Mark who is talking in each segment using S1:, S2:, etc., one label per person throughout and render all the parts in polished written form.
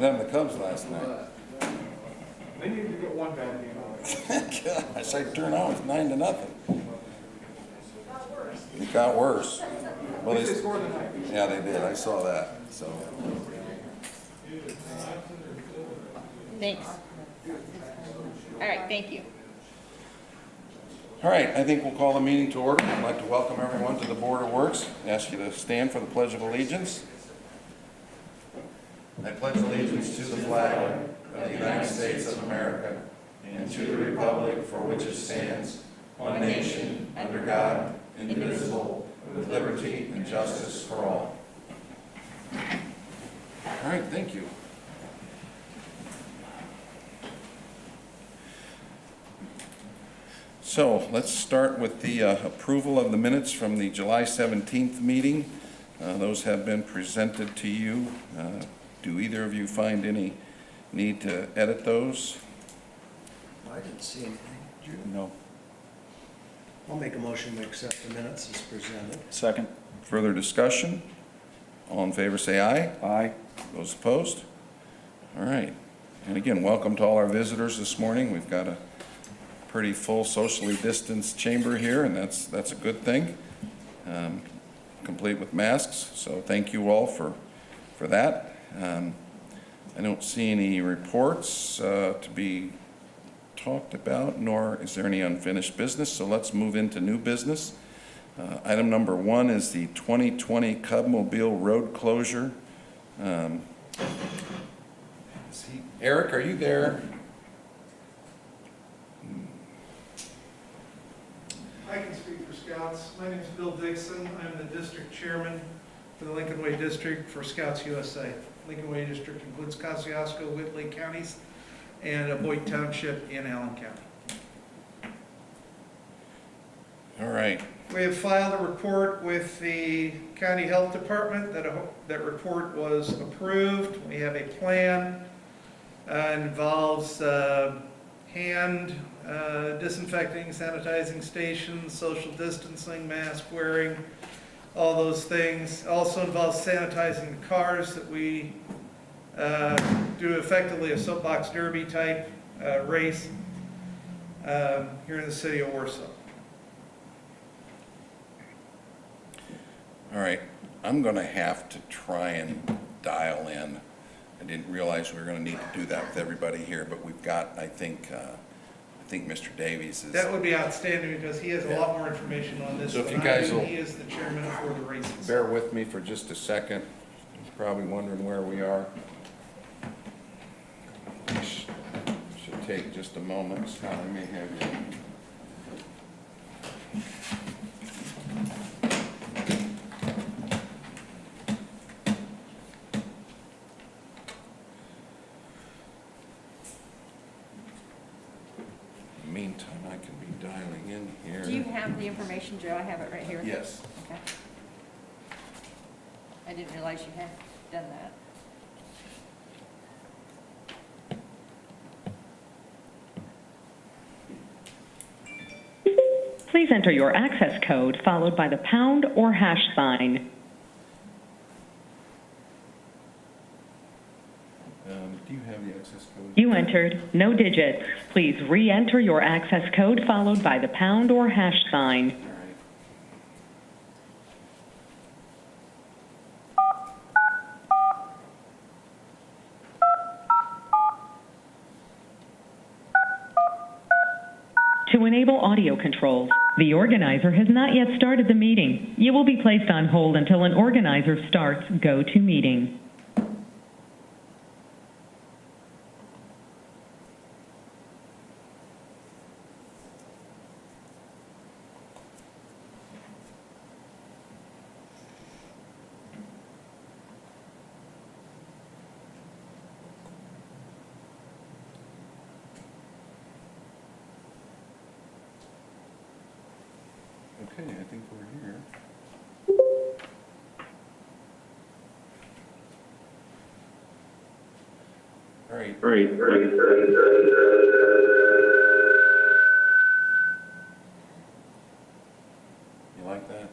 S1: them the Cubs last night.
S2: They need to get one bad game out.
S1: Gosh, I turned out, it was 9-0. It got worse. Well,
S2: They scored the night.
S1: yeah, they did. I saw that. So,
S3: Thanks. All right, thank you.
S1: all right, I think we'll call the meeting to order. I'd like to welcome everyone to the Board of Works. Ask you to stand for the Pledge of Allegiance. I pledge allegiance to the flag of the United States of America and to the republic for which it stands, one nation, under God, indivisible, with liberty and justice for all. All right, thank you. So let's start with the approval of the minutes from the July 17th meeting. Those have been presented to you. Do either of you find any need to edit those?
S4: I didn't see anything. Did you?
S1: No.
S4: I'll make a motion to accept the minutes as presented.
S5: Second.
S1: Further discussion? All in favor say aye.
S5: Aye.
S1: Those opposed? All right. And again, welcome to all our visitors this morning. We've got a pretty full socially distanced chamber here, and that's a good thing, complete with masks. So thank you all for that. I don't see any reports to be talked about, nor is there any unfinished business. So let's move into new business. Item number 1 is the 2020 Cubmobile Road closure. Eric, are you there?
S6: I can speak for Scouts. My name is Bill Dixon. I'm the district chairman for the Lincoln Way District for Scouts USA. Lincoln Way District includes Kosciuszko, Whitley counties, and Boyd Township in Allen County.
S1: All right.
S6: We have filed a report with the County Health Department. That report was approved. We have a plan. It involves hand disinfecting, sanitizing stations, social distancing, mask wearing, all those things. Also involves sanitizing the cars that we do effectively a soapbox derby type race here in the city of Warsaw.
S1: All right, I'm going to have to try and dial in. I didn't realize we were going to need to do that with everybody here, but we've got, I think Mr. Davies is.
S6: That would be outstanding because he has a lot more information on this
S1: So if
S6: than
S1: you
S6: I
S1: guys
S6: do.
S1: will
S6: He is the chairman for the races.
S1: Bear with me for just a second. You're probably wondering where we are. Should take just a moment. Scott, I may have you. Meantime, I can be dialing in here.
S3: Do you have the information, Joe? I have it right here.
S1: Yes.
S3: Okay. I didn't realize you had done that.
S7: Please enter your access code followed by the pound or hash sign.
S1: Do you have the access code?
S7: You entered no digits. Please re-enter your access code followed by the pound or hash sign.
S1: All right.
S7: To enable audio controls, the organizer has not yet started the meeting. You will be placed on hold until an organizer starts Go to Meeting.
S1: Okay, I think we're here. All right. You like that?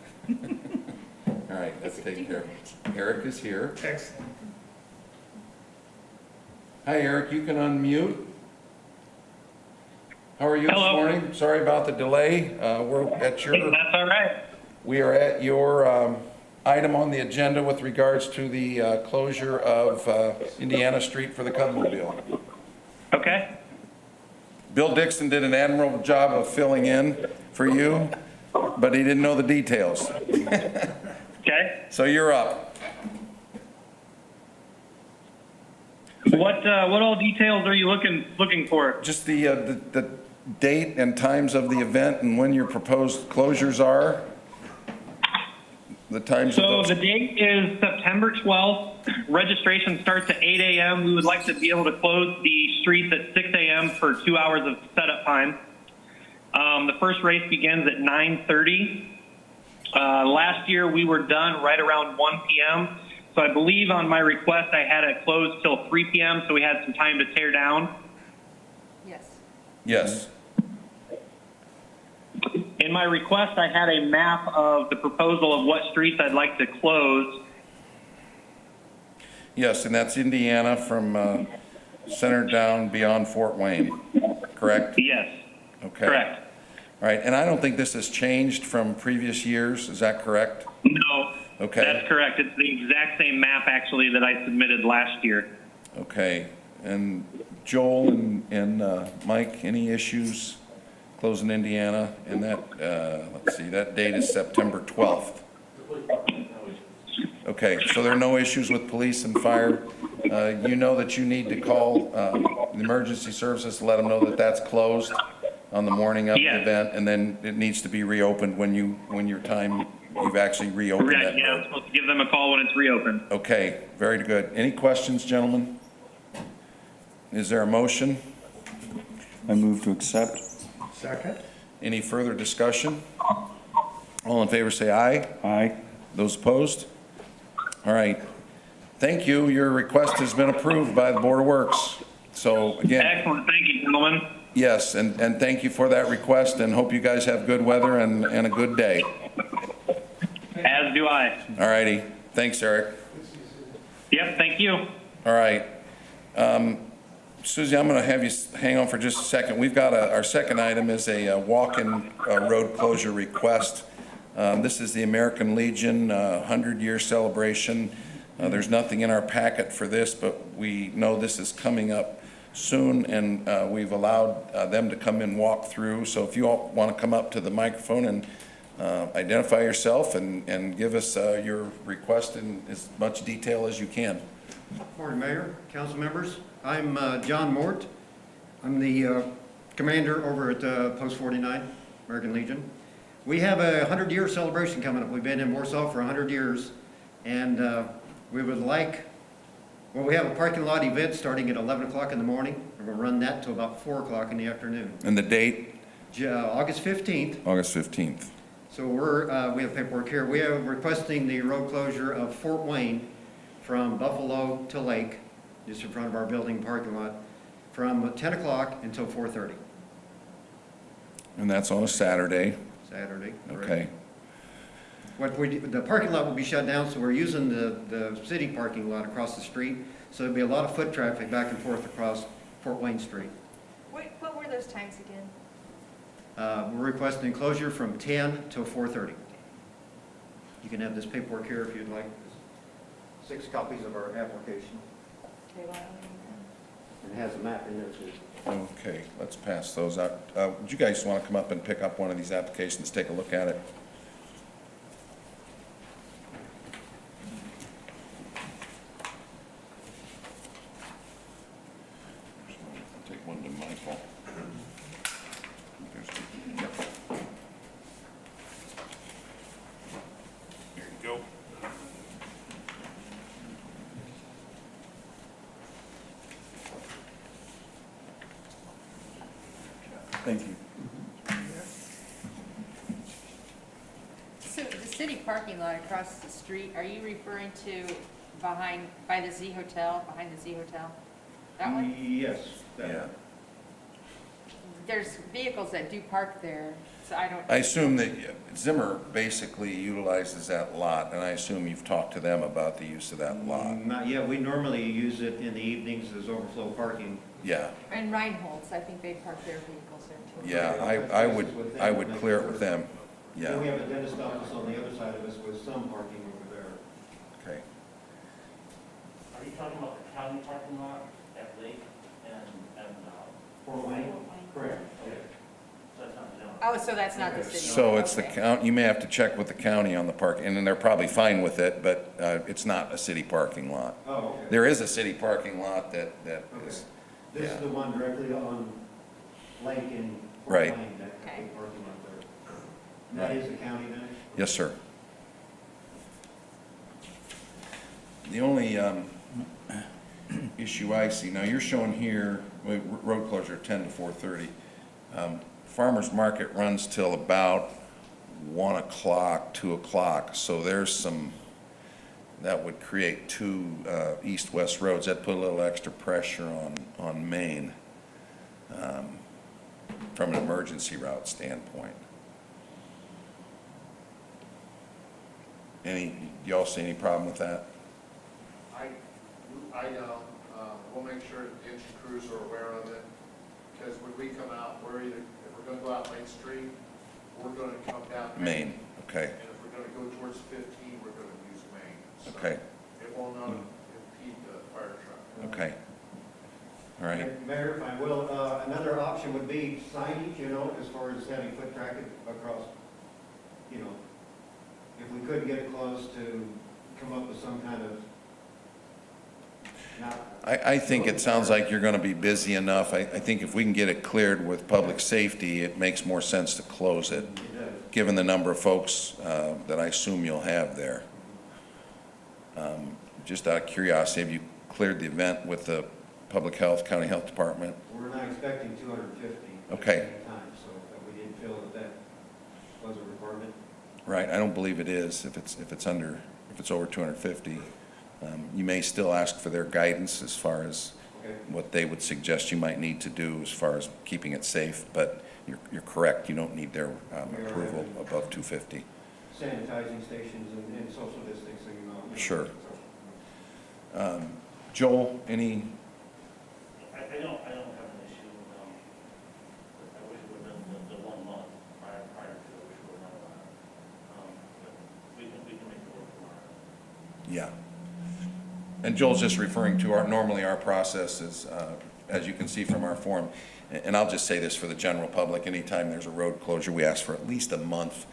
S1: All right, let's take care of it. Eric is here.
S6: Excellent.
S1: Hi, Eric, you can unmute. How are you this
S5: Hello.
S1: morning? Sorry about the delay.
S5: That's all right.
S1: We are at your item on the agenda with regards to the closure of Indiana Street for the Cubmobile.
S5: Okay.
S1: Bill Dixon did an admirable job of filling in for you, but he didn't know the details.
S5: Okay.
S1: So you're up.
S5: What all details are you looking for?
S1: Just the date and times of the event and when your proposed closures are. The times of
S5: So
S1: those.
S5: the date is September 12th. Registration starts at 8 a.m. We would like to be able to close the streets at 6 a.m. for 2 hours of setup time. The first race begins at 9:30. Last year we were done right around 1 p.m. So I believe on my request I had it closed till 3 p.m. so we had some time to tear down.
S3: Yes.
S1: Yes.
S5: In my request, I had a map of the proposal of what streets I'd like to close.
S1: Yes, and that's Indiana from center down beyond Fort Wayne, correct?
S5: Yes,
S1: Okay.
S5: correct.
S1: All right, and I don't think this has changed from previous years, is that correct?
S5: No,
S1: Okay.
S5: that's correct. It's the exact same map, actually, that I submitted last year.
S1: Okay, and Joel and Mike, any issues closing Indiana? And that, let's see, that date is September 12th. Okay, so there are no issues with police and fire. You know that you need to call the emergency services to let them know that that's closed on the morning of the
S5: Yes.
S1: event, and then it needs to be reopened when you've actually reopened
S5: Right,
S1: that
S5: yeah, I'm
S1: road.
S5: supposed to give them a call when it's reopened.
S1: Okay, very good. Any questions, gentlemen? Is there a motion?
S8: I move to accept.
S4: Second?
S1: Any further discussion? All in favor say aye.
S8: Aye.
S1: Those opposed? All right. Thank you. Your request has been approved by the Board of Works. So again,
S5: Excellent, thank you, gentlemen.
S1: yes, and thank you for that request, and hope you guys have good weather and a good day.
S5: As do I.
S1: All righty. Thanks, Eric.
S5: Yep, thank you.
S1: All right. Susie, I'm going to have you hang on for just a second. We've got our second item is a walk-in road closure request. This is the American Legion 100-year celebration. There's nothing in our packet for this, but we know this is coming up soon, and we've allowed them to come and walk through. So if you all want to come up to the microphone and identify yourself and give us your request in as much detail as you can.
S9: Morning, Mayor, council members. I'm John Mort. I'm the commander over at Post 49, American Legion. We have a 100-year celebration coming up. We've been in Warsaw for 100 years, and we would like, well, we have a parking lot event starting at 11 o'clock in the morning. We're going to run that till about 4 o'clock in the afternoon.
S1: And the date?
S9: August 15th.
S1: August 15th.
S9: So we have paperwork here. We are requesting the road closure of Fort Wayne from Buffalo to Lake, just in front of our building parking lot, from 10 o'clock until 4:30,
S1: And that's on a Saturday.
S9: Saturday. correct.
S1: Okay.
S9: The parking lot will be shut down, so we're using the city parking lot across the street. So there'll be a lot of foot traffic back and forth across Fort Wayne Street.
S3: What were those times again?
S9: We're requesting closure from 10 till 4:30. You can have this paperwork here if you'd like. 6 copies of our application.
S3: Okay, well,
S9: And it has a map in there too.
S1: Okay, let's pass those out. Would you guys want to come up and pick up one of these applications, take a look at it? Take one to Michael. Yep. Here you go.
S8: Thank you.
S3: So the city parking lot across the street, are you referring to behind the Z Hotel? That one?
S9: Yes.
S1: Yeah.
S3: There's vehicles that do park there, so I don't.
S1: I assume that Zimmer basically utilizes that lot, and I assume you've talked to them about the use of that lot.
S9: Not yet, we normally use it in the evenings as overflow parking.
S1: Yeah,
S3: And Reinhold's, I think they park their vehicles there too.
S1: yeah, I would clear it with them,
S9: Then we
S1: yeah,
S9: have a dentist office on the other side of us with some parking over there.
S1: okay.
S10: Are you talking about the county parking lot at Lake and
S9: Fort Wayne? Correct.
S10: Okay. So that's not the general.
S3: Oh, so that's not the city.
S1: So it's the
S3: Okay.
S1: count, you may have to check with the county on the park, and then they're probably fine with it, but it's not a city parking lot.
S9: Oh, okay.
S1: There is a city parking lot that
S9: Okay.
S1: is,
S9: This is the one directly on Lake in Fort
S1: Right.
S9: Wayne, that
S3: Okay.
S9: big parking lot there. That is the county then?
S1: yes, sir. The only issue I see, now you're showing here, road closure 10 to 4:30. Farmers market runs till about 1 o'clock, 2 o'clock, so there's some, that would create two east-west roads. That'd put a little extra pressure on Main from an emergency route standpoint. Y'all see any problem with that?
S2: I don't, we'll make sure the engine crews are aware of it, because when we come out, we're either, if we're gonna go out Main Street, we're gonna come down
S1: Main, okay,
S2: And if we're gonna go towards 15, we're gonna use Main. So
S1: okay,
S2: it will not impede the fire truck.
S1: okay. All right,
S9: Mayor, if I will, another option would be signage, you know, as far as having foot traffic across, you know, if we couldn't get it closed to come up with some kind of, not,
S1: I think it sounds like you're gonna be busy enough. I think if we can get it cleared with public safety, it makes more sense to close it,
S9: it does.
S1: given the number of folks that I assume you'll have there. Just out of curiosity, have you cleared the event with the Public Health, County Health Department?
S9: We're not expecting 250 at
S1: Okay.
S9: the same time, so we didn't feel that that was a requirement.
S1: Right, I don't believe it is, if it's over 250. You may still ask for their guidance as far as
S9: Okay.
S1: what they would suggest you might need to do as far as keeping it safe, but you're correct, you don't need their approval above 250.
S9: Sanitizing stations and social distancing. You know,
S1: Sure.
S9: so.
S1: Joel, any,
S10: I don't have an issue with, I wish it would have been the 1 month prior to, I wish it would have done that. But we can make it work tomorrow.
S1: yeah. And Joel's just referring to normally our process is, as you can see from our form, and I'll just say this for the general public, anytime there's a road closure, we ask for at least a month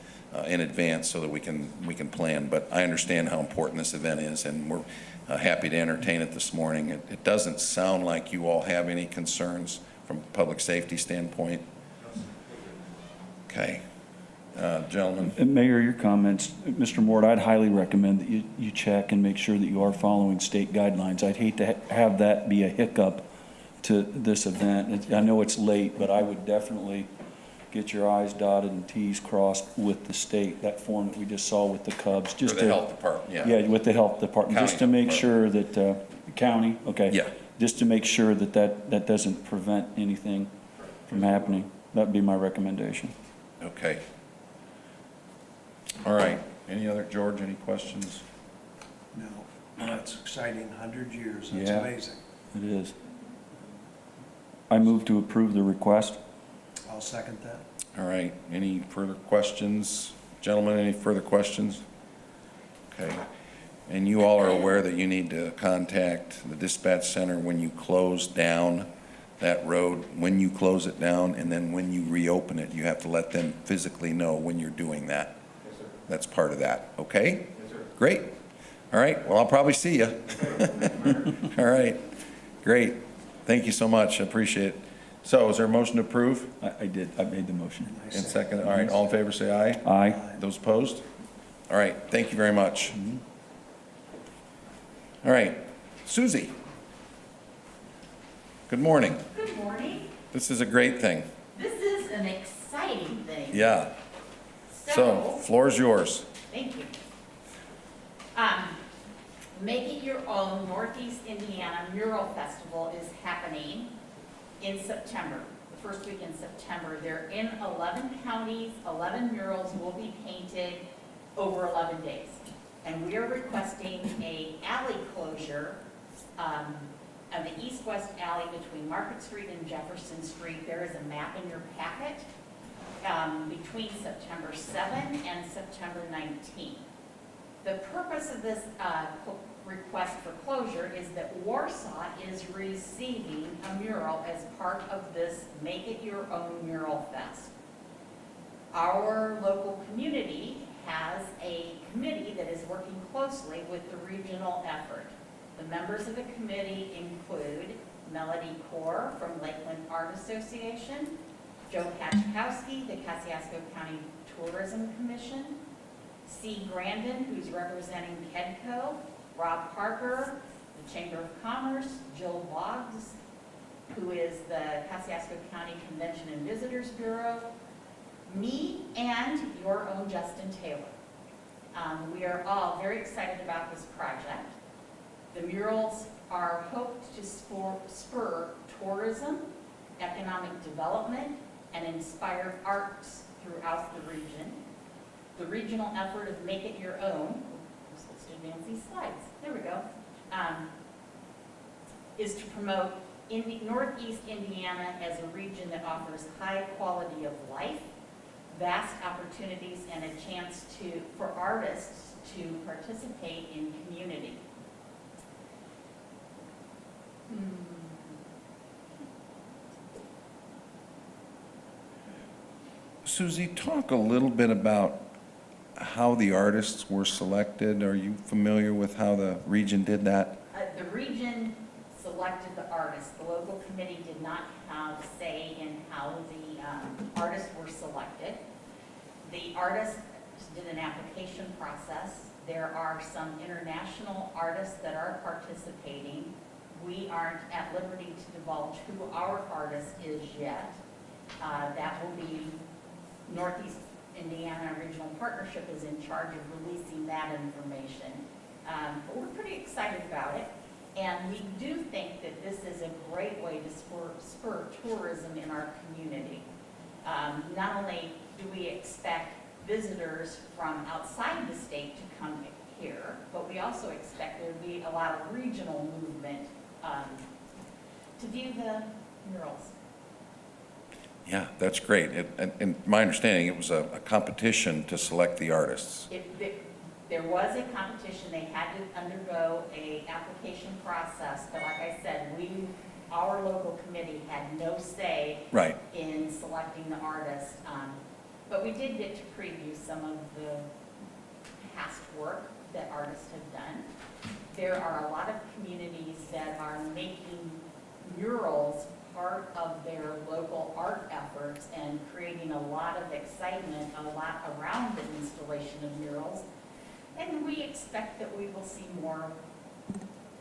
S1: in advance so that we can plan. But I understand how important this event is, and we're happy to entertain it this morning. It doesn't sound like you all have any concerns from a public safety standpoint. Okay. Gentlemen,
S8: Mayor, your comments, Mr. Mort, I'd highly recommend that you check and make sure that you are following state guidelines. I'd hate to have that be a hiccup to this event. I know it's late, but I would definitely get your I's dotted and T's crossed with the state, that form that we just saw with the Cubs.
S1: for
S8: just
S1: the
S8: to-
S1: health department, yeah.
S8: Yeah, with the health department, just to
S1: County
S8: make sure that, county, okay.
S1: Yeah.
S8: Just to make sure that doesn't prevent anything from happening. That'd be my recommendation.
S1: Okay. All right. Any other, George, any questions?
S4: No, that's exciting, 100 years, that's
S8: Yeah.
S4: amazing.
S8: It is. I move to approve the request.
S4: I'll second that.
S1: All right. Any further questions? Gentlemen, any further questions? Okay. And you all are aware that you need to contact the dispatch center when you close down that road, when you close it down, and then when you reopen it, you have to let them physically know when you're doing that.
S9: Yes, sir.
S1: That's part of that, okay?
S9: Yes, sir.
S1: Great. All right, well, I'll probably see you. All right, great. Thank you so much, I appreciate it. So is there a motion to approve?
S8: I did, I made the motion.
S4: I
S1: And
S4: second.
S1: second, all right, all in favor, say aye.
S8: Aye.
S1: Those opposed? All right, thank you very much. All right, Susie. Good morning.
S11: Good morning.
S1: This is a great thing.
S11: This is an exciting thing.
S1: Yeah, so, floor's yours.
S11: Thank you. Make It Your Own Northeast Indiana Mural Festival is happening in September. The first week in September. They're in 11 counties, 11 murals will be painted over 11 days. And we are requesting a alley closure of the east-west alley between Market Street and Jefferson Street. There is a map in your packet between September 7 and September 19. The purpose of this request for closure is that Warsaw is receiving a mural as part of this Make It Your Own Mural Fest. Our local community has a committee that is working closely with the regional effort. The members of the committee include Melody Core from Lakeland Art Association, Joe Pachkowski, the Kosciuszko County Tourism Commission, C. Grandin, who's representing KEDCO, Rob Parker, the Chamber of Commerce, Jill Boggs, who is the Kosciuszko County Convention and Visitors Bureau, me, and your own Justin Taylor. We are all very excited about this project. The murals are hoped to spur tourism, economic development, and inspire arts throughout the region. The regional effort of Make It Your Own, let's do Nancy's slides, there we go, is to promote Northeast Indiana as a region that offers high quality of life, vast opportunities, and a chance for artists to participate in community.
S1: Susie, talk a little bit about how the artists were selected. Are you familiar with how the region did that?
S11: The region selected the artists. The local committee did not have say in how the artists were selected. The artists did an application process. There are some international artists that are participating. We aren't at liberty to divulge who our artist is yet. That will be Northeast Indiana Regional Partnership is in charge of releasing that information. But we're pretty excited about it. And we do think that this is a great way to spur tourism in our community. Not only do we expect visitors from outside the state to come here, but we also expect there to be a lot of regional movement to view the murals.
S1: Yeah, that's great. In my understanding, it was a competition to select the artists.
S11: There was a competition. They had to undergo a application process, but like I said, our local committee had no say
S1: Right.
S11: in selecting the artist. But we did get to preview some of the past work that artists have done. There are a lot of communities that are making murals part of their local art efforts and creating a lot of excitement, a lot around the installation of murals. And we expect that we will see more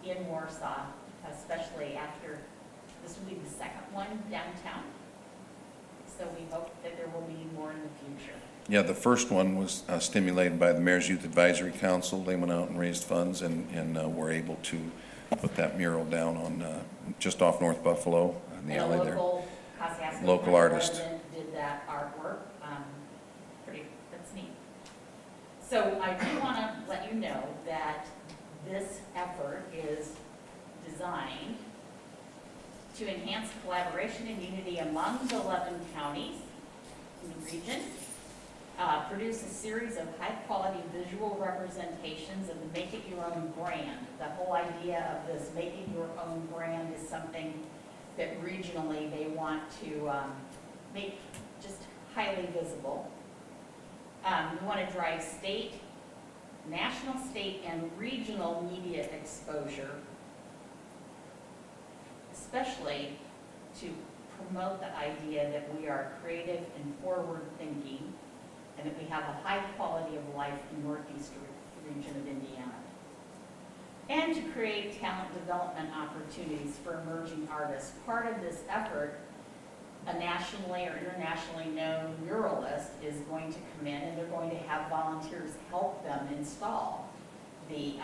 S11: in Warsaw, especially after, this will be the second one downtown. So we hope that there will be more in the future.
S1: Yeah, the first one was stimulated by the Mayor's Youth Advisory Council. They went out and raised funds and were able to put that mural down on just off North Buffalo in the alley there. Local artist
S11: did that artwork. That's neat. So I do want to let you know that this effort is designed to enhance collaboration and unity among the 11 counties in the region, produce a series of high-quality visual representations of the Make It Your Own brand. The whole idea of this Make It Your Own brand is something that regionally they want to make just highly visible. We want to drive state, national, state, and regional media exposure, especially to promote the idea that we are creative and forward-thinking, and that we have a high quality of life in Northeast region of Indiana. And to create talent development opportunities for emerging artists. Part of this effort, a nationally or internationally known muralist is going to come in and they're going to have volunteers help them install the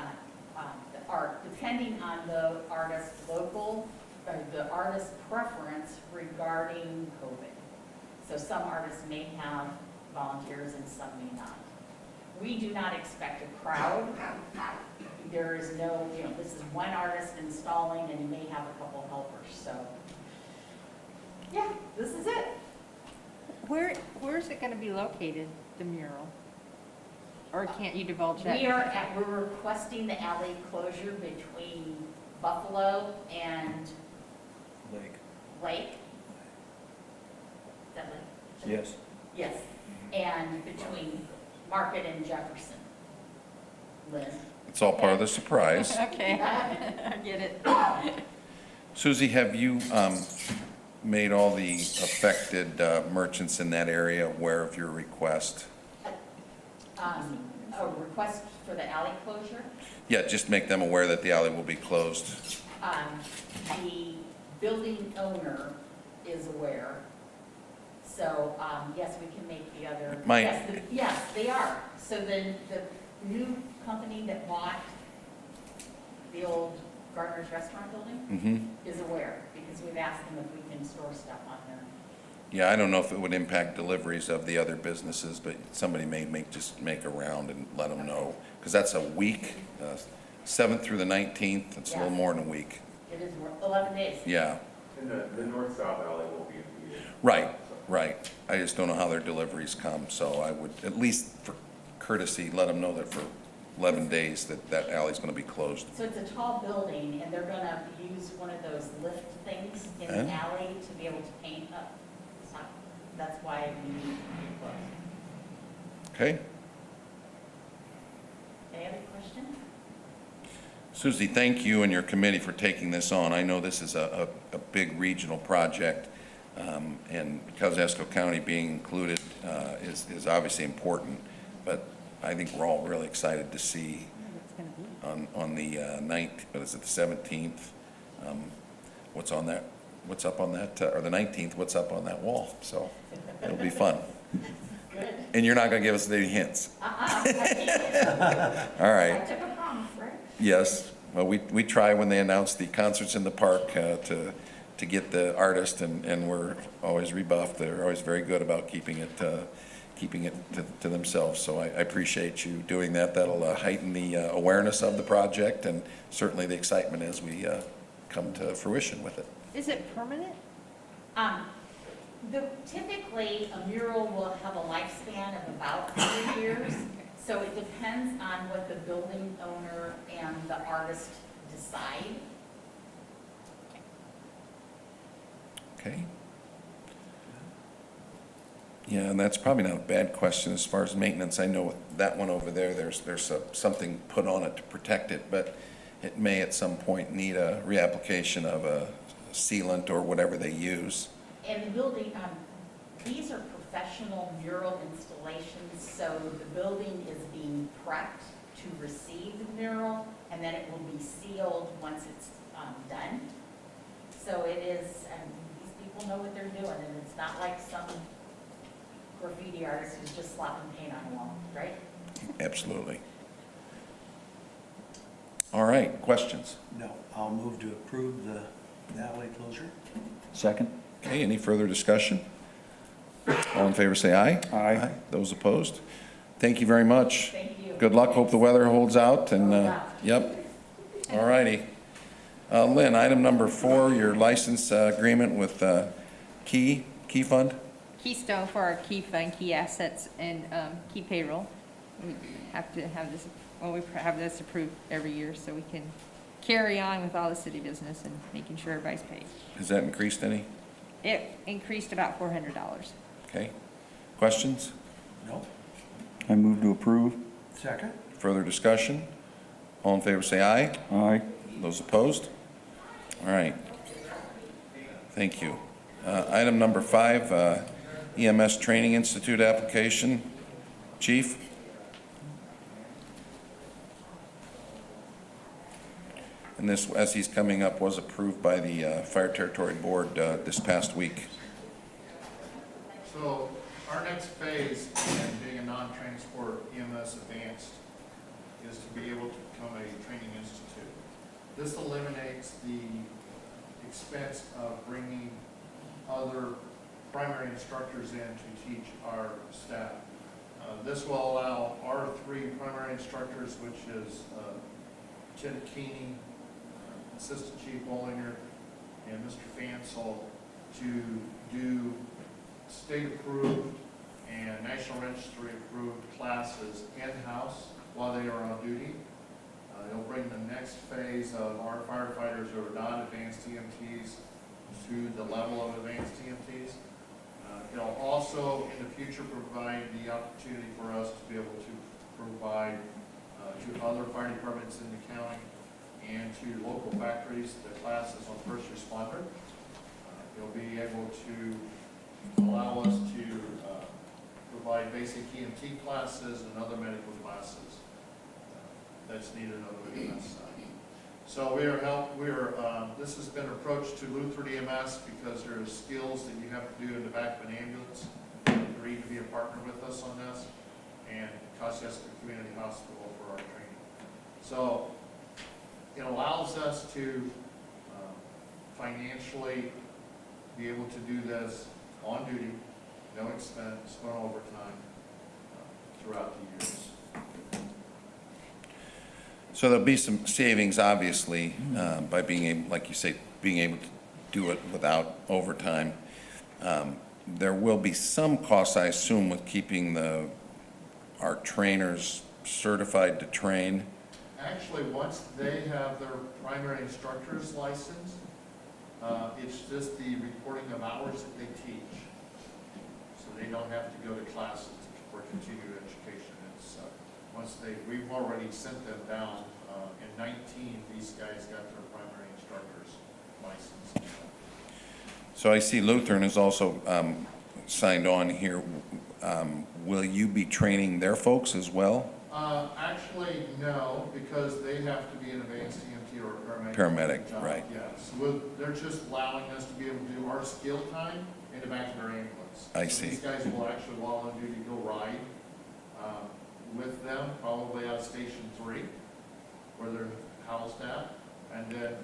S11: art, depending on the artist's local the artist's preference regarding COVID. So some artists may have volunteers and some may not. We do not expect a crowd. There is no, this is one artist installing and you may have a couple helpers, so. Yeah, this is it.
S3: Where's it gonna be located, the mural? Or can't you divulge that?
S11: We're requesting the alley closure between Buffalo and Lake. Is that Lake?
S8: Yes.
S11: Yes, and between Market and Jefferson. Lynn?
S1: It's all part of the surprise.
S3: Okay, I get it.
S1: Susie, have you made all the affected merchants in that area aware of your request?
S11: A request for the alley closure.
S1: Yeah, just make them aware that the alley will be closed.
S11: The building owner is aware. So, yes, we can make the other. Yes, they are. So then the new company that bought the old Gardner's Restaurant building is aware, because we've asked them if we can store stuff on there.
S1: Yeah, I don't know if it would impact deliveries of the other businesses, but somebody may just make a round and let them know. Because that's a week, 7th through the 19th, it's a little more than a week.
S11: It is 11 days.
S1: Yeah.
S12: And the north-south alley will be impeded.
S1: Right. I just don't know how their deliveries come, so I would, at least for courtesy, let them know that for 11 days that alley's gonna be closed.
S11: So it's a tall building, and they're gonna use one of those lift things in the alley to be able to paint up. So that's why we need to be closed.
S1: Okay?
S11: Any other questions?
S1: Susie, thank you and your committee for taking this on. I know this is a big regional project, and Kosciuszko County being included is obviously important, but I think we're all really excited to see on the 19th, what is it, the 17th, what's up on that, or the 19th, what's up on that wall. So it'll be fun.
S11: Good.
S1: And you're not going to give us any hints.
S11: I can't.
S1: All right.
S11: I took a promise, right?
S1: Yes, well, we try when they announce the concerts in the park to get the artist, and we're always rebuffed. They're always very good about keeping it to themselves. So I appreciate you doing that. That'll heighten the awareness of the project and certainly the excitement as we come to fruition with it.
S3: Is it permanent?
S11: Typically, a mural will have a lifespan of about 100 years. So it depends on what the building owner and the artist decide.
S1: Okay. Yeah, and that's probably not a bad question as far as maintenance. I know that one over there, there's something put on it to protect it, but it may at some point need a reapplication of a sealant or whatever they use.
S11: And the building, these are professional mural installations, so the building is being prepped to receive the mural, and then it will be sealed once it's done. So it is, these people know what they're doing, and it's not like some graffiti artist who's just slapping paint on a wall, right?
S1: Absolutely. All right, questions?
S4: No, I'll move to approve the alley closure.
S8: Second?
S1: Okay, any further discussion? All in favor say aye.
S8: Aye.
S1: Those opposed? Thank you very much.
S11: Thank you.
S1: Good luck, hope the weather holds out, and, yep. All righty. Lynn, item number 4, your license agreement with Key Fund.
S3: Keystone for our key fund, key assets, and key payroll. We have to have this, we have this approved every year so we can carry on with all the city business and making sure everybody's paid.
S1: Has that increased any?
S3: It increased about $400.
S1: Okay. Questions?
S4: No.
S8: I move to approve.
S4: Second?
S1: Further discussion? All in favor say aye.
S8: Aye.
S1: Those opposed? All right. Thank you. Item number 5, EMS Training Institute application. Chief? And this, as he's coming up, was approved by the Fire Territory Board this past week.
S2: So our next phase in being a non-training sport, EMS Advanced, is to be able to become a training institute. This eliminates the expense of bringing other primary instructors in to teach our staff. This will allow our 3 primary instructors, which is Ted Keeney, Assistant Chief Bollinger, and Mr. Fansel, to do state-approved and National Registry-approved classes in-house while they are on duty. It'll bring the next phase of our firefighters who are not advanced EMTs to the level of advanced EMTs. It'll also, in the future, provide the opportunity for us to be able to provide to other fire departments in the county and to local factories the classes on first responder. It'll be able to allow us to provide basic EMT classes and other medical classes that's needed on the EMS side. So this has been approached to Lutheran EMS because there are skills that you have to do in the back of an ambulance. They agreed to be a partner with us on this, and Kosciuszko Community Hospital for our training. So it allows us to financially be able to do this on duty, no expense, no overtime throughout the years.
S1: So there'll be some savings, obviously, by being able, like you say, being able to do it without overtime. There will be some costs, I assume, with keeping our trainers certified to train.
S2: Actually, once they have their primary instructor's license, it's just the reporting of hours that they teach. So they don't have to go to classes for continued education. It's we've already sent them down. In 19, these guys got their primary instructor's license.
S1: So I see Lutheran is also signed on here. Will you be training their folks as well?
S2: Actually, no, because they have to be an advanced EMT or a paramedic.
S1: Paramedic, right.
S2: Yes, they're just allowing us to be able to do our skill time in the back of their ambulance.
S1: I
S2: So
S1: see.
S2: these guys will actually, while on duty, go ride with them, probably out of Station 3, where they're housed at, and then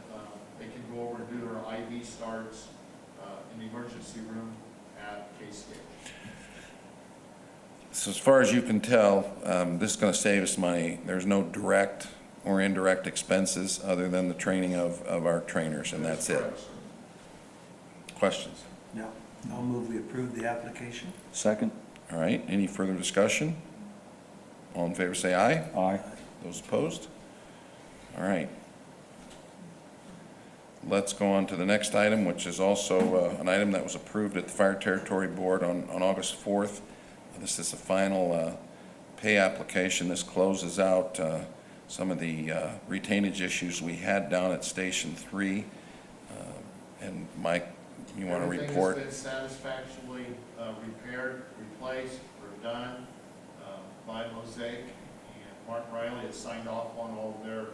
S2: they can go over and do their IV starts in the emergency room at K-Stage.
S1: So as far as you can tell, this is going to save us money. There's no direct or indirect expenses other than the training of our trainers, and that's it.
S2: Correct, sir.
S1: Questions?
S4: No. I'll move we approve the application.
S8: Second?
S1: All right, any further discussion? All in favor say aye.
S8: Aye.
S1: Those opposed? All right. Let's go on to the next item, which is also an item that was approved at the Fire Territory Board on August 4th. This is the final pay application. This closes out some of the retainage issues we had down at Station 3. And Mike, you want to report?
S2: Everything has been satisfactorily repaired, replaced, or done by Mosaic, and Mark Riley has signed off on all of their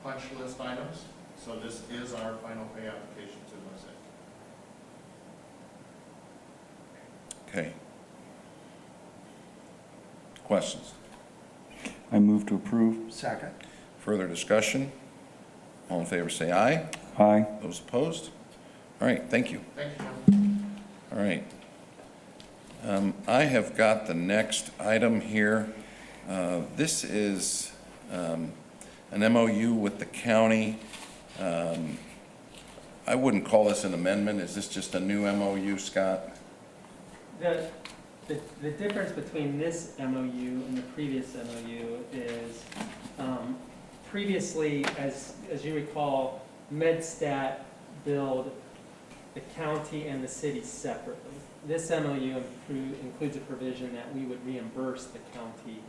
S2: punch list items. So this is our final pay application to Mosaic.
S1: Okay. Questions?
S8: I move to approve.
S4: Second.
S1: Further discussion? All in favor say aye.
S8: Aye.
S1: Those opposed? All right, thank you.
S2: Thank you, John.
S1: All right. I have got the next item here. This is an MOU with the county. I wouldn't call this an amendment. Is this just a new MOU, Scott?
S13: The difference between this MOU and the previous MOU is, previously, as you recall, MedStat billed the county and the city separately. This MOU includes a provision that we would reimburse the county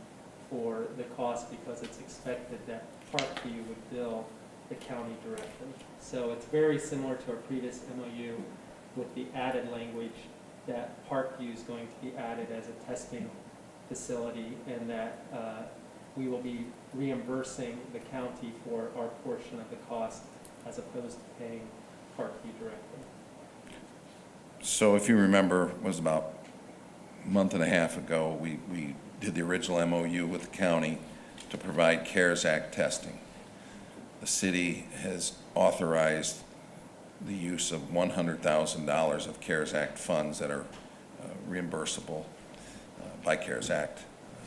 S13: for the cost because it's expected that Parkview would bill the county directly. So it's very similar to our previous MOU with the added language that Parkview is going to be added as a testing facility, and that we will be reimbursing the county for our portion of the cost as opposed to paying Parkview directly.
S1: So if you remember, it was about a month and a half ago, we did the original MOU with the county to provide CARES Act testing. the city has authorized the use of $100,000 of CARES Act funds that are reimbursable by CARES Act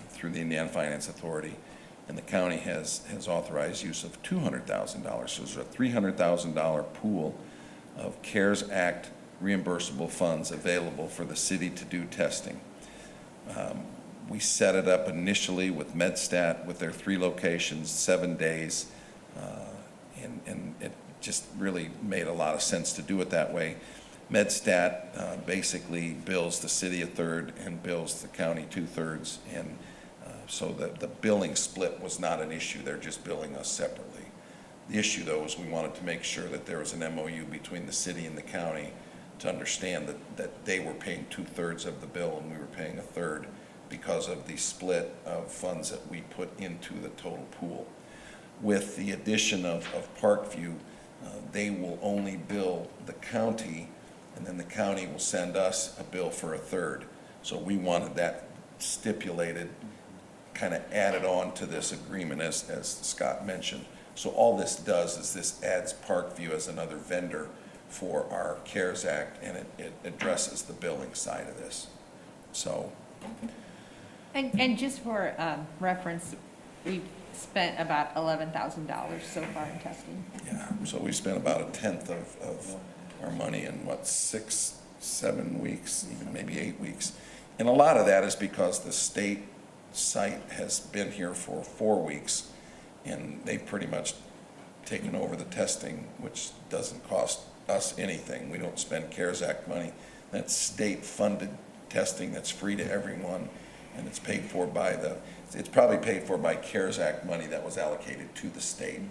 S1: through the Indiana Finance Authority, and the county has authorized use of $200,000. So there's a $300,000 pool of CARES Act reimbursable funds available for the city to do testing. We set it up initially with MedStat with their 3 locations, 7 days, and it just really made a lot of sense to do it that way. MedStat basically bills the city 1/3 and bills the county 2/3, and so the billing split was not an issue. They're just billing us separately. The issue, though, was we wanted to make sure that there was an MOU between the city and the county to understand that they were paying 2/3 of the bill and we were paying 1/3 because of the split of funds that we put into the total pool. With the addition of Parkview, they will only bill the county, and then the county will send us a bill for 1/3. So we wanted that stipulated, kind of added on to this agreement, as Scott mentioned. So all this does is this adds Parkview as another vendor for our CARES Act, and it addresses the billing side of this. So.
S3: And just for reference, we've spent about $11,000 so far in testing.
S1: Yeah, so we spent about 1/10 of our money in, what, 6, 7 weeks, even maybe 8 weeks. And a lot of that is because the state site has been here for 4 weeks, and they've pretty much taken over the testing, which doesn't cost us anything. We don't spend CARES Act money. That's state-funded testing that's free to everyone, and it's paid for by it's probably paid for by CARES Act money that was allocated to the state.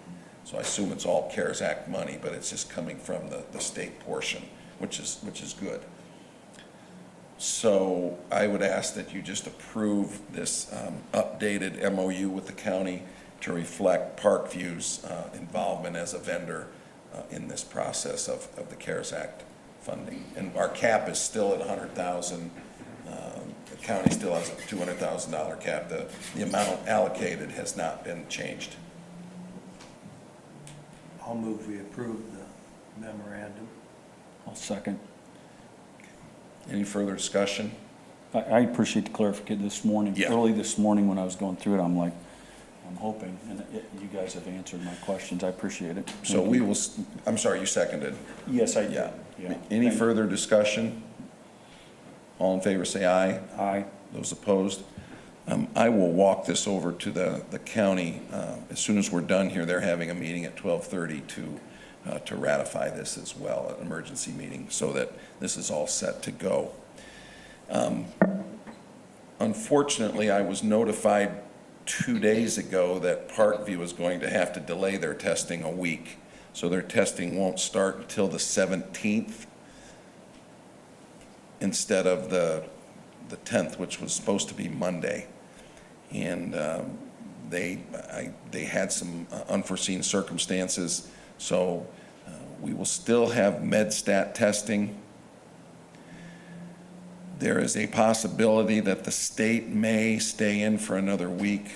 S1: So I assume it's all CARES Act money, but it's just coming from the state portion, which is good. So I would ask that you just approve this updated MOU with the county to reflect Parkview's involvement as a vendor in this process of the CARES Act funding. And our cap is still at $100,000. The county still has a $200,000 cap. The amount allocated has not been changed.
S4: I'll move we approve the memorandum.
S8: I'll second.
S1: Any further discussion?
S8: I appreciate the clarification this morning.
S1: Yeah.
S8: Early this morning when I was going through it, I'm like, I'm hoping, and you guys have answered my questions. I appreciate it.
S1: So
S8: Thank
S1: we
S8: you.
S1: will, I'm sorry, you seconded.
S8: Yes, I did.
S1: Yeah.
S8: Yeah.
S1: Any
S8: Thank you.
S1: further discussion? All in favor, say aye.
S8: Aye.
S1: Those opposed? I will walk this over to the county. As soon as we're done here, they're having a meeting at 12:30 to ratify this as well, an emergency meeting, so that this is all set to go. Unfortunately, I was notified 2 days ago that Parkview is going to have to delay their testing a week. So their testing won't start until the 17th instead of the 10th, which was supposed to be Monday. And they had some unforeseen circumstances, so we will still have MedStat testing. There is a possibility that the state may stay in for another week.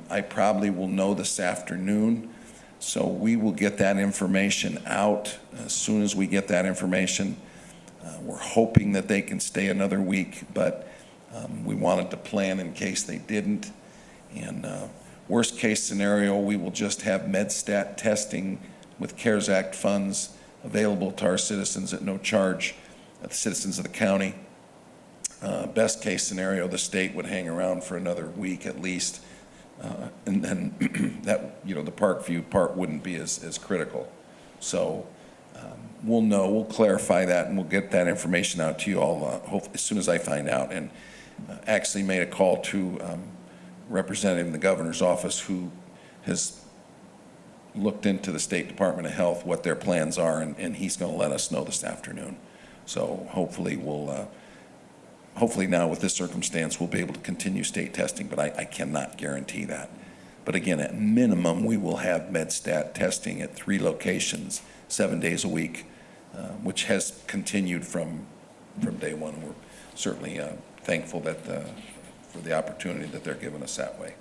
S1: I probably will know this afternoon, so we will get that information out as soon as we get that information. We're hoping that they can stay another week, but we wanted to plan in case they didn't. And worst case scenario, we will just have MedStat testing with CARES Act funds available to our citizens at no charge, the citizens of the county. Best case scenario, the state would hang around for another week at least, and then that, the Parkview part wouldn't be as critical. So we'll know, we'll clarify that, and we'll get that information out to you all as soon as I find out. And actually made a call to representative in the governor's office who has looked into the State Department of Health, what their plans are, and he's going to let us know this afternoon. So hopefully hopefully now with this circumstance, we'll be able to continue state testing, but I cannot guarantee that. But again, at minimum, we will have MedStat testing at 3 locations, 7 days a week, which has continued from day one. We're certainly thankful that for the opportunity that they're giving us that way.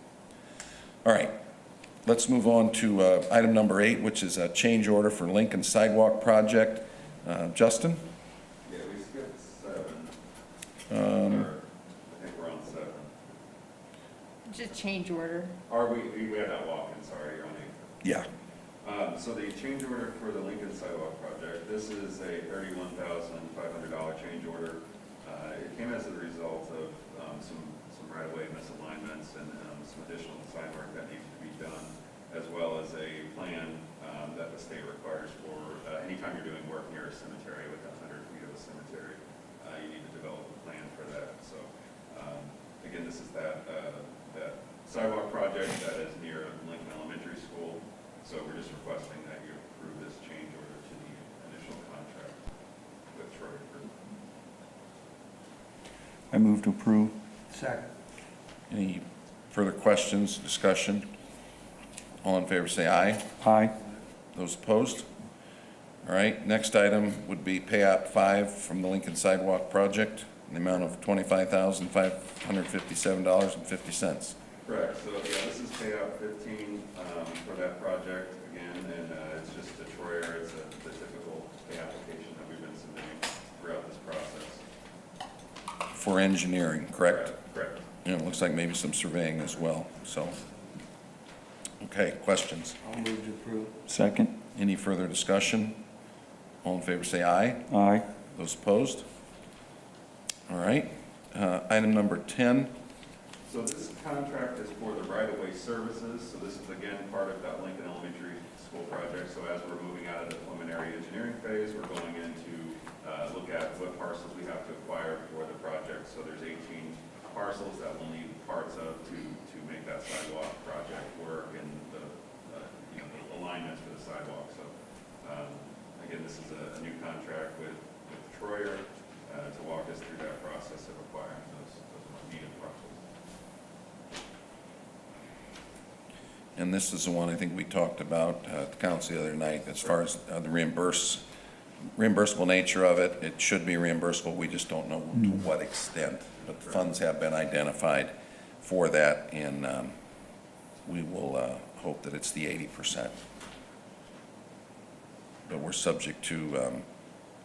S1: All right. let's move on to item number 8, which is a change order for Lincoln Sidewalk project. Justin?
S12: Yeah, we skipped 7.
S1: Um,
S12: Or, I think we're on 7.
S3: Just change order.
S12: Or we had that walk-in, sorry, you're on 8.
S1: Yeah.
S12: So the change order for the Lincoln Sidewalk project, this is a $31,500 change order. It came as a result of some right-of-way misalignments and some additional design work that needs to be done, as well as a plan that the state requires for anytime you're doing work near a cemetery within 100 feet of a cemetery, you need to develop a plan for that. So again, this is that sidewalk project that is near Lincoln Elementary School. So we're just requesting that you approve this change order to the initial contract with Troy.
S8: I move to approve.
S4: Second.
S1: Any further questions, discussion? All in favor say aye.
S8: Aye.
S1: Those opposed? All right, next item would be Payout 5 from the Lincoln Sidewalk project in the amount of $25,557.50.
S12: Correct. So yeah, this is payout 15 for that project again, and it's just a Troyer. It's the typical pay application that we've been submitting throughout this process.
S1: For engineering, correct?
S12: Correct.
S1: And it looks like maybe some surveying as well, so. Okay, questions?
S4: I'll move to approve.
S8: Second.
S1: Any further discussion? All in favor say aye.
S8: Aye.
S1: Those opposed? All right, item number 10.
S12: So this contract is for the right-of-way services. So this is again part of that Lincoln Elementary School project. So as we're moving out of the preliminary engineering phase, we're going in to look at what parcels we have to acquire for the project. So there's 18 parcels that we'll need parts of to make that sidewalk project work and the alignments for the sidewalk. So again, this is a new contract with Troyer to walk us through that process of acquiring those needed parcels.
S1: And this is the one I think we talked about at the council the other night, as far as the reimbursable nature of it. It should be reimbursable, we just don't know to what extent. But the funds have been identified for that, and we will hope that it's the 80%. But we're subject to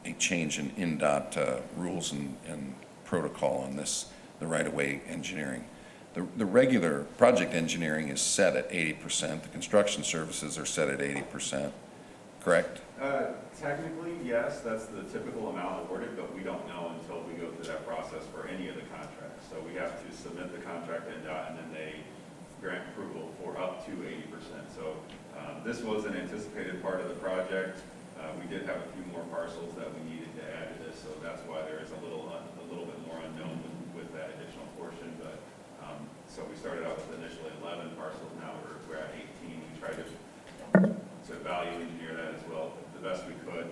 S1: a change in NDOT rules and protocol on this, the right-of-way engineering. The regular project engineering is set at 80%. The construction services are set at 80%, correct?
S12: Technically, yes, that's the typical amount awarded, but we don't know until we go through that process for any of the contracts. So we have to submit the contract to NDOT, and then they grant approval for up to 80%. So this was an anticipated part of the project. We did have a few more parcels that we needed to add to this, so that's why there is a little bit more unknown with that additional portion. But so we started out with initially 11 parcels. Now we're at 18. We tried to value engineer that as well the best we could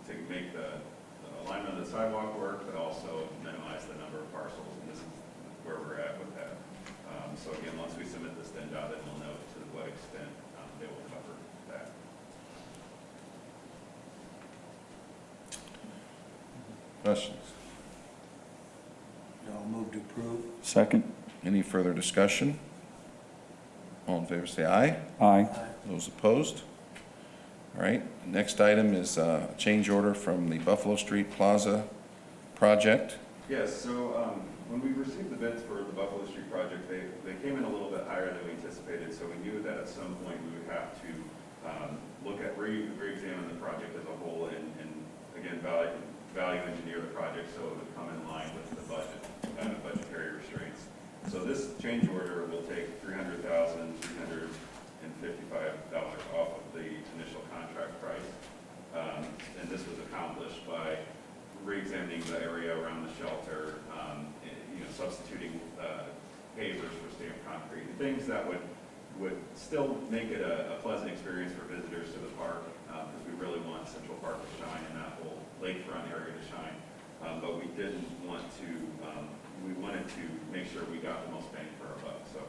S12: to make the alignment of the sidewalk work, but also minimize the number of parcels. And this is where we're at with that. So again, once we submit this to NDOT, then we'll know to what extent they will cover that.
S1: Questions?
S4: I'll move to approve.
S8: Second.
S1: Any further discussion? All in favor say aye.
S8: Aye.
S1: Those opposed? All right, next item is a change order from the Buffalo Street Plaza project.
S12: Yes, so when we received the bids for the Buffalo Street project, they came in a little bit higher than we anticipated, so we knew that at some point we would have to look at, re-examine the project as a whole and again, value engineer the project so it would come in line with the budget, budgetary restraints. So this change order will take $300,355 off of the initial contract price. And this was accomplished by re-examining the area around the shelter, substituting pavers for stamped concrete, and things that would still make it a pleasant experience for visitors to the park, because we really want Central Park to shine and that whole lakefront area to shine. But we didn't want to, we wanted to make sure we got the most bang for our buck. So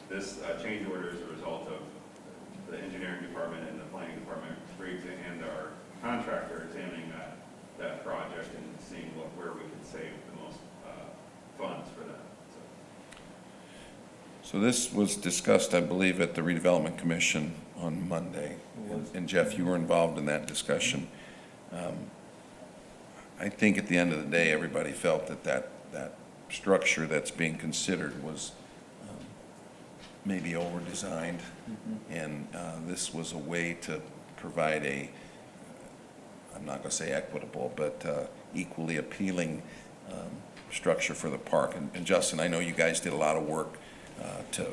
S12: this change order is a result of the engineering department and the planning department and our contractor examining that project and seeing where we could save the most funds for that.
S1: So this was discussed, I believe, at the redevelopment commission on Monday. And Jeff, you were involved in that discussion. I think at the end of the day, everybody felt that that structure that's being considered was maybe over-designed. And this was a way to provide a, I'm not going to say equitable, but equally appealing structure for the park. And Justin, I know you guys did a lot of work to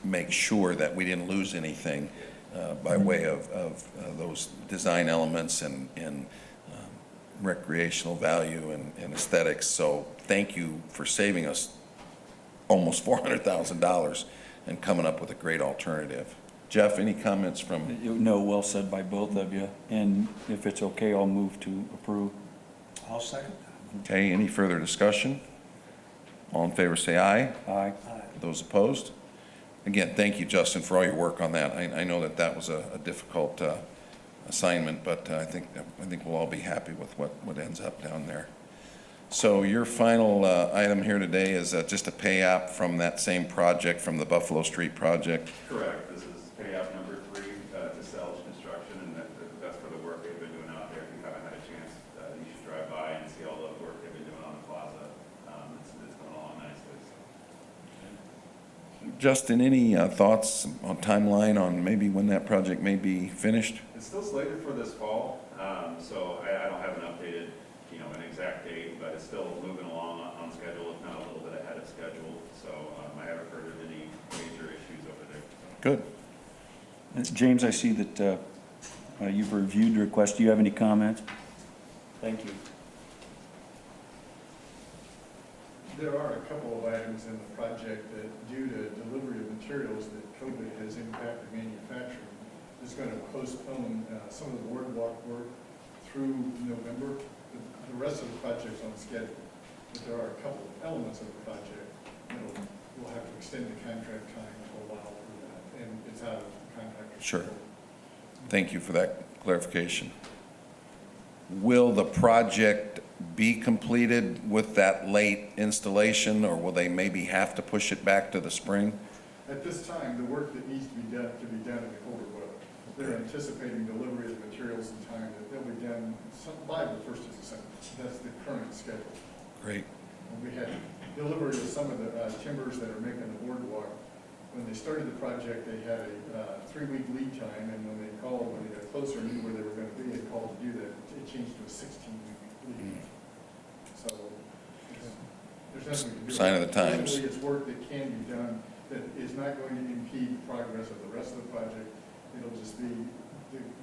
S1: make sure that we didn't lose anything by way of those design elements and recreational value and aesthetics. So thank you for saving us almost $400,000 and coming up with a great alternative. Jeff, any comments from?
S8: No, well said by both of you. And if it's okay, I'll move to approve.
S4: I'll second
S1: Okay, any further discussion? All in favor say aye.
S8: Aye.
S4: that.
S1: Those opposed? Again, thank you, Justin, for all your work on that. I know that was a difficult assignment, but I think we'll all be happy with what ends up down there. So your final item here today is just a payout from that same project, from the Buffalo Street project.
S12: Correct. This is payout number 3 to Selge Construction, and that's for the work they've been doing out there. If you haven't had a chance, you should drive by and see all the work they've been doing on the plaza. It's going along nicely. So.
S1: Justin, any thoughts on timeline on maybe when that project may be finished?
S12: It's still slated for this fall, so I don't have an updated, an exact date, but it's still moving along on schedule, if not a little bit ahead of schedule. So I haven't heard of any major issues over there.
S1: Good.
S8: James, I see that you've reviewed the request. Do you have any comments? Thank you.
S2: There are a couple of items in the project that, due to delivery of materials that COVID has impacted manufacturing, is going to postpone some of the boardwalk work through November. The rest of the project's on schedule, but there are a couple of elements of the project that we'll have to extend the contract time to allow for that, and it's out of the contractor's
S1: Sure.
S2: control.
S1: Thank you for that clarification. Will the project be completed with that late installation, or will they maybe have to push it back to the spring?
S2: At this time, the work that needs to be done can be done in the colder weather. They're anticipating delivery of the materials in time that they'll be done by the 1st of December. That's the current schedule.
S1: Great.
S2: And we had delivery of some of the timbers that are making the boardwalk. When they started the project, they had a 3-week lead time, and when they got closer and knew where they were going to be, they called to do that. It changed to a 16-week lead. So there's nothing we can do.
S1: Sign of the times.
S2: Ultimately, it's work that can be done that is not going to impede progress of the rest of the project. It'll just be,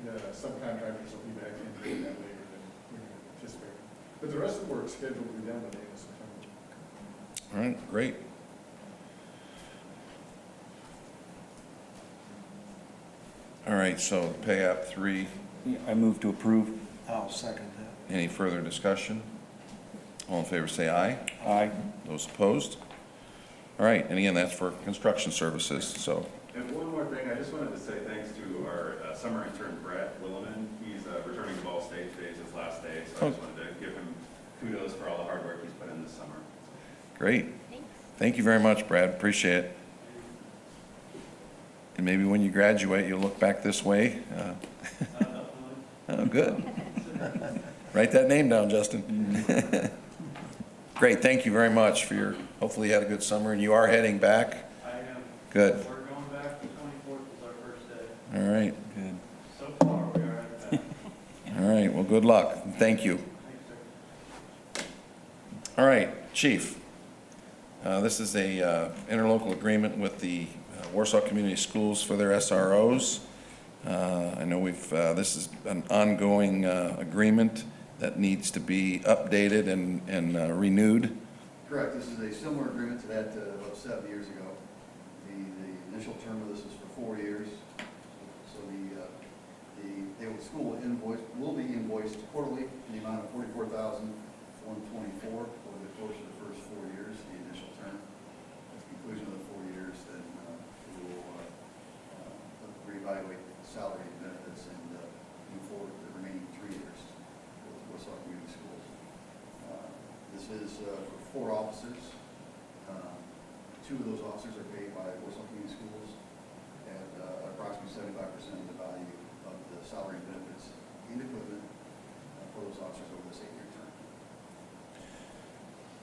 S2: the subcontractors will be back in doing that later than we anticipate. But the rest of the work is scheduled to be done by the end of September.
S1: All right, great. All right, so payout 3,
S8: I move to approve.
S4: I'll second that.
S1: any further discussion? All in favor say aye.
S8: Aye.
S1: Those opposed? All right, and again, that's for construction services, so.
S12: And one more thing, I just wanted to say thanks to our summer intern, Brett Williman. He's returning to Ball State. Today's his last day, so I just wanted to give him kudos for all the hard work he's put in this summer.
S1: Great. Thank you very much, Brad. Appreciate it. And maybe when you graduate, you'll look back this way. Oh, good. Write that name down, Justin. Great. Thank you very much for your, hopefully you had a good summer, and you are heading back.
S10: I am.
S1: Good.
S10: We're going back, the 24th is our first day.
S1: All right. Good.
S10: So far, we are at that.
S1: All right. Well, good luck. Thank you.
S10: Thanks, sir.
S1: All right, Chief. This is a interlocal agreement with the Warsaw Community Schools for their SROs. I know this is an ongoing agreement that needs to be updated and renewed.
S14: Correct. This is a similar agreement to that about 7 years ago. The initial term of this is for 4 years. So the school will be invoiced quarterly in the amount of $44,124 over the course of the first 4 years, the initial term. At the conclusion of the 4 years, then we will reevaluate the salary and benefits and move forward for the remaining 3 years with Warsaw Community Schools. This is for 4 officers. 2 of those officers are paid by Warsaw Community Schools at approximately 75% of the value of the salary and benefits and equipment for those officers over this 8-year term.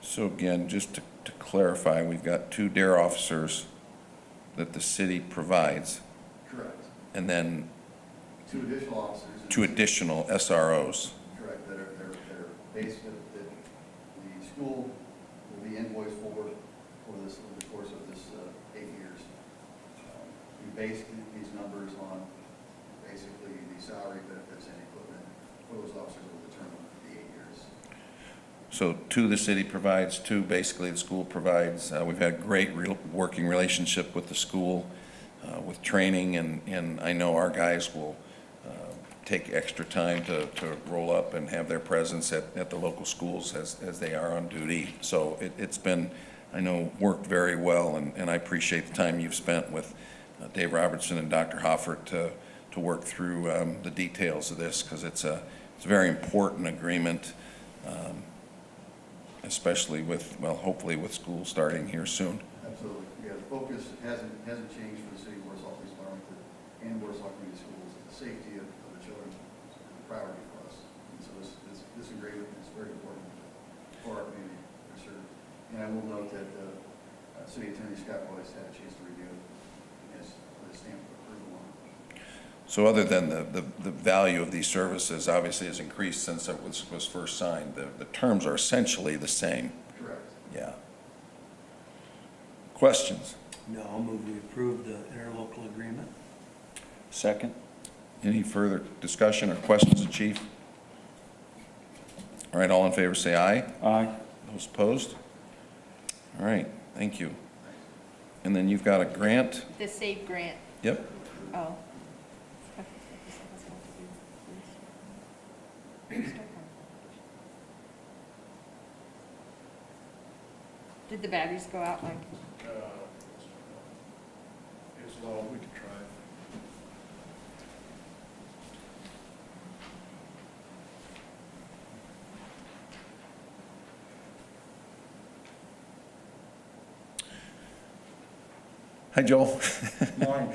S1: So again, just to clarify, we've got 2 DARE officers that the city provides,
S14: Correct.
S1: and then
S14: 2 additional officers.
S1: 2 additional SROs.
S14: Correct, that are based that the school will be invoiced for this, over the course of this 8 years. We based these numbers on basically the salary, benefits, and equipment for those officers over the term of the 8 years.
S1: So 2 the city provides, 2 basically the school provides. We've had great working relationship with the school, with training, and I know our guys will take extra time to roll up and have their presence at the local schools as they are on duty. So it's been, I know, worked very well, and I appreciate the time you've spent with Dave Robertson and Dr. Hoffert to work through the details of this, because it's a very important agreement, especially with, well, hopefully with school starting here soon.
S14: Absolutely. Yeah, the focus hasn't changed for the city of Warsaw Police Department and Warsaw Community Schools. The safety of the children is a priority for us. And so this agreement is very important for our community, for sure. And I will note that City Attorney Scott Boyce had a chance to review it and has put a stamp of approval on it.
S1: So other than the value of these services obviously has increased since it was first signed, the terms are essentially the same.
S14: Correct.
S1: Yeah. Questions?
S4: No, I'll move we approve the interlocal agreement.
S8: Second?
S1: Any further discussion or questions of Chief? All right, all in favor say aye.
S8: Aye.
S1: Those opposed? All right, thank you. And then you've got a grant?
S3: The SAVE grant.
S1: Yep.
S3: Oh. Did the batteries go out like?
S2: It's low, we can try it.
S1: Hi, Joel.
S10: Morning.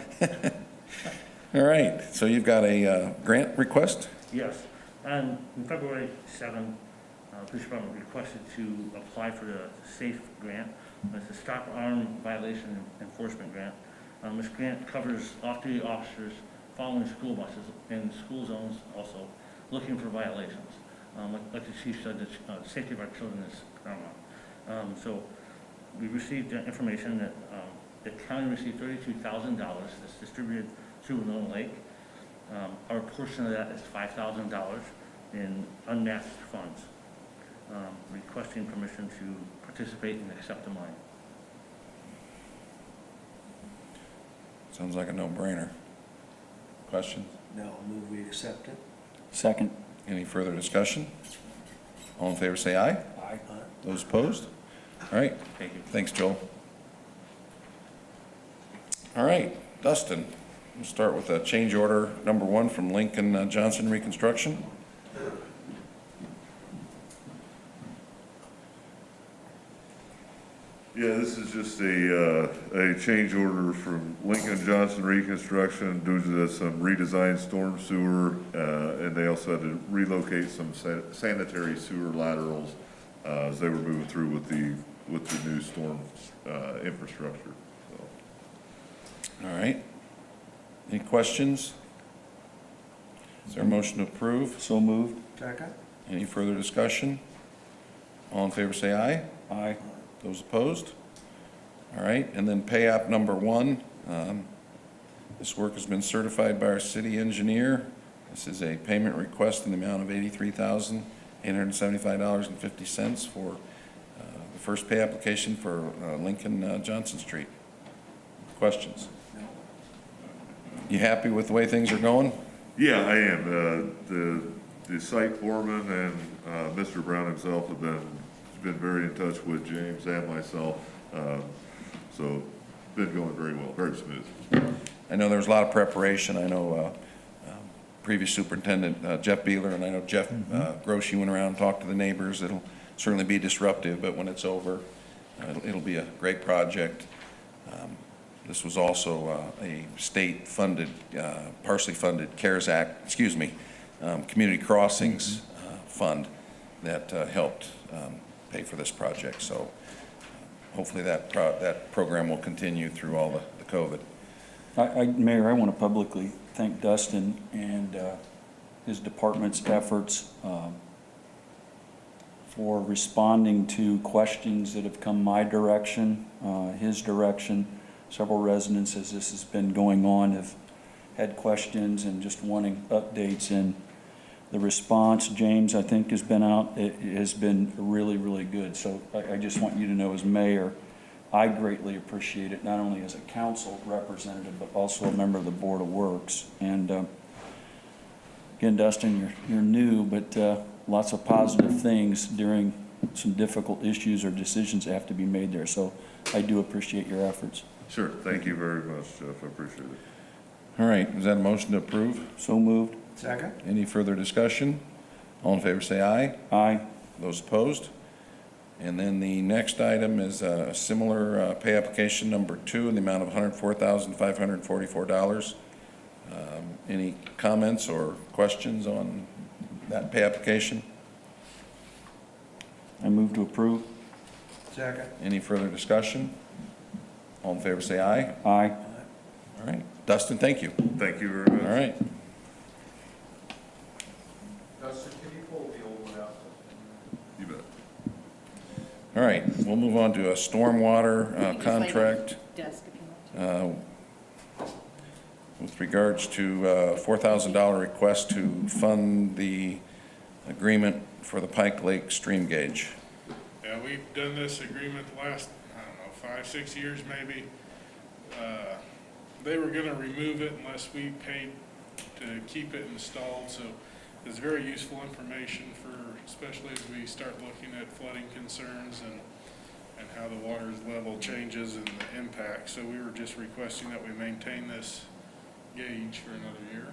S1: All right, so you've got a grant request?
S10: Yes. On February 7th, Police Department requested to apply for the SAFE grant. It's a Stop Arm Violation Enforcement Grant. This grant covers off-duty officers following school buses in school zones also, looking for violations. Like the chief said, the safety of our children is paramount. So we received information that the county received $32,000 that's distributed through Lone Lake. Our portion of that is $5,000 in unmatched funds, requesting permission to participate and accept the money.
S1: Sounds like a no-brainer. Questions?
S4: No, I'll move we accept it.
S8: Second?
S1: Any further discussion? All in favor say aye.
S8: Aye.
S1: Those opposed? All right,
S10: Thank you.
S1: thanks, Joel. All right, Dustin, we'll start with change order number 1 from Lincoln Johnson Reconstruction.
S15: Yeah, this is just a change order from Lincoln Johnson Reconstruction due to some redesigned storm sewer, and they also had to relocate some sanitary sewer laterals as they were moving through with the new storm infrastructure. So.
S1: All right. Any questions? Is there a motion to approve?
S8: So moved.
S4: Second?
S1: Any further discussion? All in favor say aye.
S8: Aye.
S1: Those opposed? All right, and then pay app number 1. This work has been certified by our city engineer. This is a payment request in the amount of $83,875.50 for the first pay application for Lincoln Johnson Street. Questions? You happy with the way things are going?
S15: Yeah, I am. The site foreman and Mr. Brown himself have been very in touch with James and myself, so been going very well, very smooth.
S1: I know there was a lot of preparation. I know previous superintendent Jeff Beeler, and I know Jeff Grosh, you went around and talked to the neighbors. It'll certainly be disruptive, but when it's over, it'll be a great project. This was also a state-funded, partially funded CARES Act, Community Crossings Fund that helped pay for this project. So hopefully that program will continue through all the COVID.
S8: Mayor, I want to publicly thank Dustin and his department's efforts for responding to questions that have come my direction, his direction. Several residents, as this has been going on, have had questions and just wanting updates. And the response, James, I think has been out, it has been really, really good. So I just want you to know, as mayor, I greatly appreciate it, not only as a council representative, but also a member of the Board of Works. And again, Dustin, you're new, but lots of positive things during some difficult issues or decisions that have to be made there. So I do appreciate your efforts.
S15: Sure, thank you very much, Jeff, I appreciate it.
S1: All right, is that a motion to approve?
S8: So moved.
S4: Second?
S1: Any further discussion? All in favor say aye.
S8: Aye.
S1: Those opposed? And then the next item is a similar pay application number 2 in the amount of $104,544. Any comments or questions on that pay application?
S8: I move to approve.
S4: Second?
S1: Any further discussion? All in favor say aye.
S8: Aye.
S1: All right, Dustin, thank you.
S15: Thank you very much.
S1: All right.
S2: Dustin, can you pull the old one out?
S15: You bet.
S1: All right, we'll move on to a stormwater
S3: You can just lay
S1: contract.
S3: down at your desk if you want to.
S1: With regards to $4,000 request to fund the agreement for the Pike Lake stream gauge.
S16: Yeah, we've done this agreement the last, 5-6 years maybe. They were gonna remove it unless we paid to keep it installed, so it's very useful information for, especially as we start looking at flooding concerns and how the water's level changes and the impact. So we were just requesting that we maintain this gauge for another year.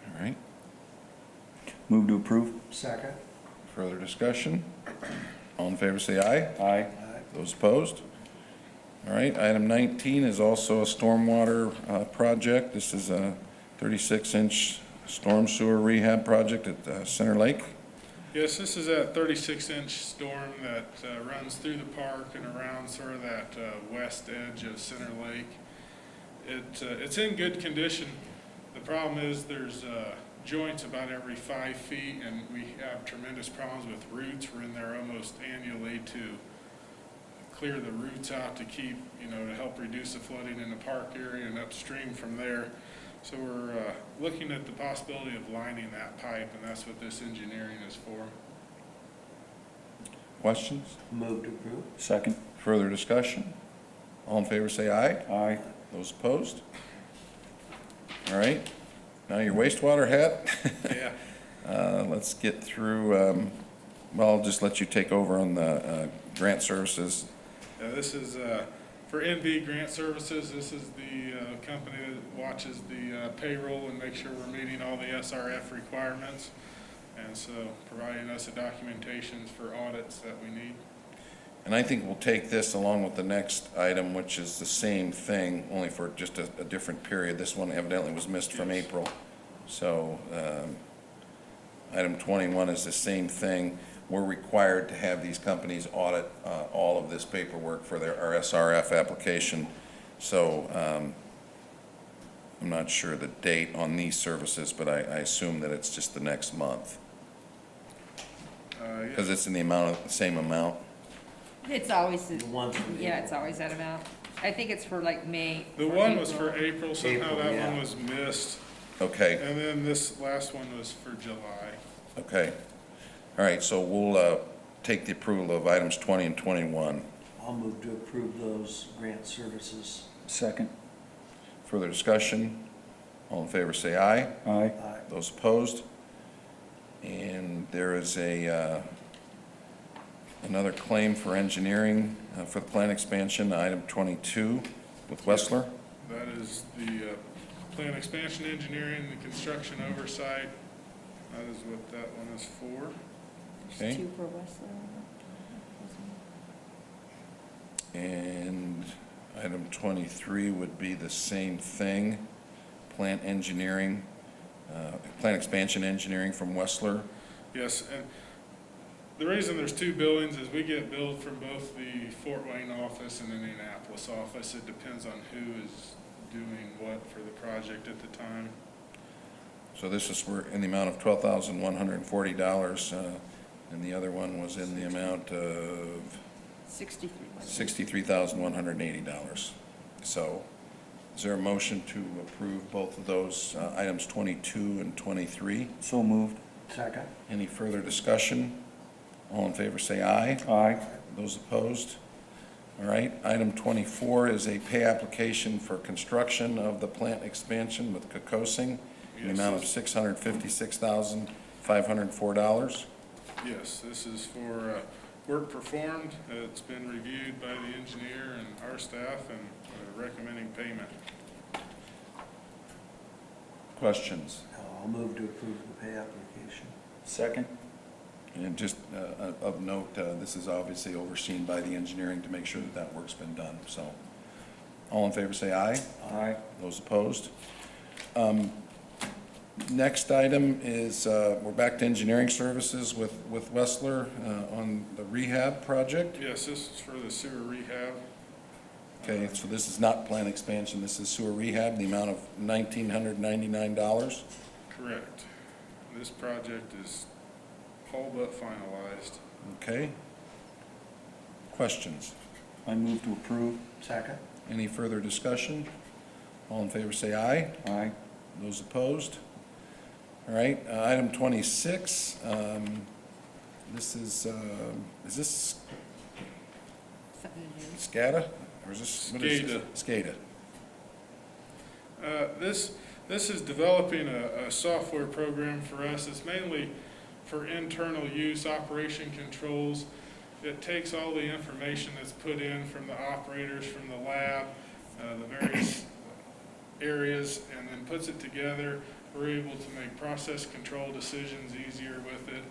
S1: All right,
S8: Move to approve.
S4: Second?
S1: further discussion? All in favor say aye.
S8: Aye.
S1: Those opposed? All right, item 19 is also a stormwater project. This is a 36-inch storm sewer rehab project at Center Lake.
S16: Yes, this is a 36-inch storm that runs through the park and around sort of that west edge of Center Lake. It's in good condition. The problem is there's joints about every 5 feet, and we have tremendous problems with roots. We're in there almost annually to clear the roots out to keep, to help reduce the flooding in the park area and upstream from there. So we're looking at the possibility of lining that pipe, and that's what this engineering is for.
S1: Questions?
S4: Move to approve?
S8: Second.
S1: Further discussion? All in favor say aye.
S8: Aye.
S1: Those opposed? All right, now your wastewater hat.
S16: Yeah.
S1: Let's get through, well, I'll just let you take over on the grant services.
S16: This is for NV Grant Services. This is the company that watches the payroll and makes sure we're meeting all the SRF requirements. And so providing us the documentations for audits that we need.
S1: And I think we'll take this along with the next item, which is the same thing, only for just a different period. This one evidently was missed from April. So item 21 is the same thing. We're required to have these companies audit all of this paperwork for our SRF application. So I'm not sure the date on these services, but I assume that it's just the next month. Because it's in the same amount.
S3: It's always,
S4: The one from
S3: yeah,
S4: April.
S3: it's always that amount. I think it's for like May.
S16: The
S3: or
S16: one was
S3: April.
S16: for April, somehow
S4: April,
S16: that
S4: yeah.
S16: one was missed.
S1: Okay,
S16: And then this last one was for July.
S1: okay. All right, so we'll take the approval of items 20 and 21.
S4: I'll move to approve those grant services.
S8: Second.
S1: Further discussion? All in favor say aye.
S8: Aye.
S4: Aye.
S1: Those opposed? And there is another claim for engineering for the plant expansion, item 22 with Wessler.
S16: That is the plant expansion engineering, the construction oversight. That is what that one is for.
S1: Okay.
S3: 2 for Westler.
S1: And Item 23 would be the same thing, plant engineering, plant expansion engineering from Wessler.
S16: Yes, and the reason there's two buildings is we get billed from both the Fort Wayne office and Indianapolis office. It depends on who is doing what for the project at the time.
S1: So this is in the amount of $12,140, and the other one was in the amount of $63,180. So is there a motion to approve both of those items 22 and 23?
S8: So moved.
S4: Second.
S1: Any further discussion? All in favor say aye.
S8: Aye.
S1: Those opposed? All right, item 24 is a pay application for construction of the plant expansion with Kokosing in the amount of $656,504.
S16: Yes, this is for work performed. It's been reviewed by the engineer and our staff, and recommending payment.
S1: Questions?
S4: I'll move to approve the pay application.
S8: Second.
S1: And just of note, this is obviously overseen by the engineering to make sure that that work's been done. So all in favor say aye.
S8: Aye.
S1: Those opposed? Next item is, we're back to engineering services with Wessler on the rehab project.
S16: Yes, this is for the sewer rehab.
S1: Okay, so this is not plant expansion, this is sewer rehab, the amount of $1,999.
S16: Correct. This project is all but finalized.
S1: Okay. Questions?
S8: I move to approve.
S4: Second.
S1: Any further discussion? All in favor say aye.
S8: Aye.
S1: Those opposed? All right, item 26, this is this SCADA? Or is this? what is this? SCADA.
S16: This is developing a software program for us. It's mainly for internal use, operation controls. It takes all the information that's put in from the operators, from the lab, the various areas, and then puts it together. We're able to make process control decisions easier with it.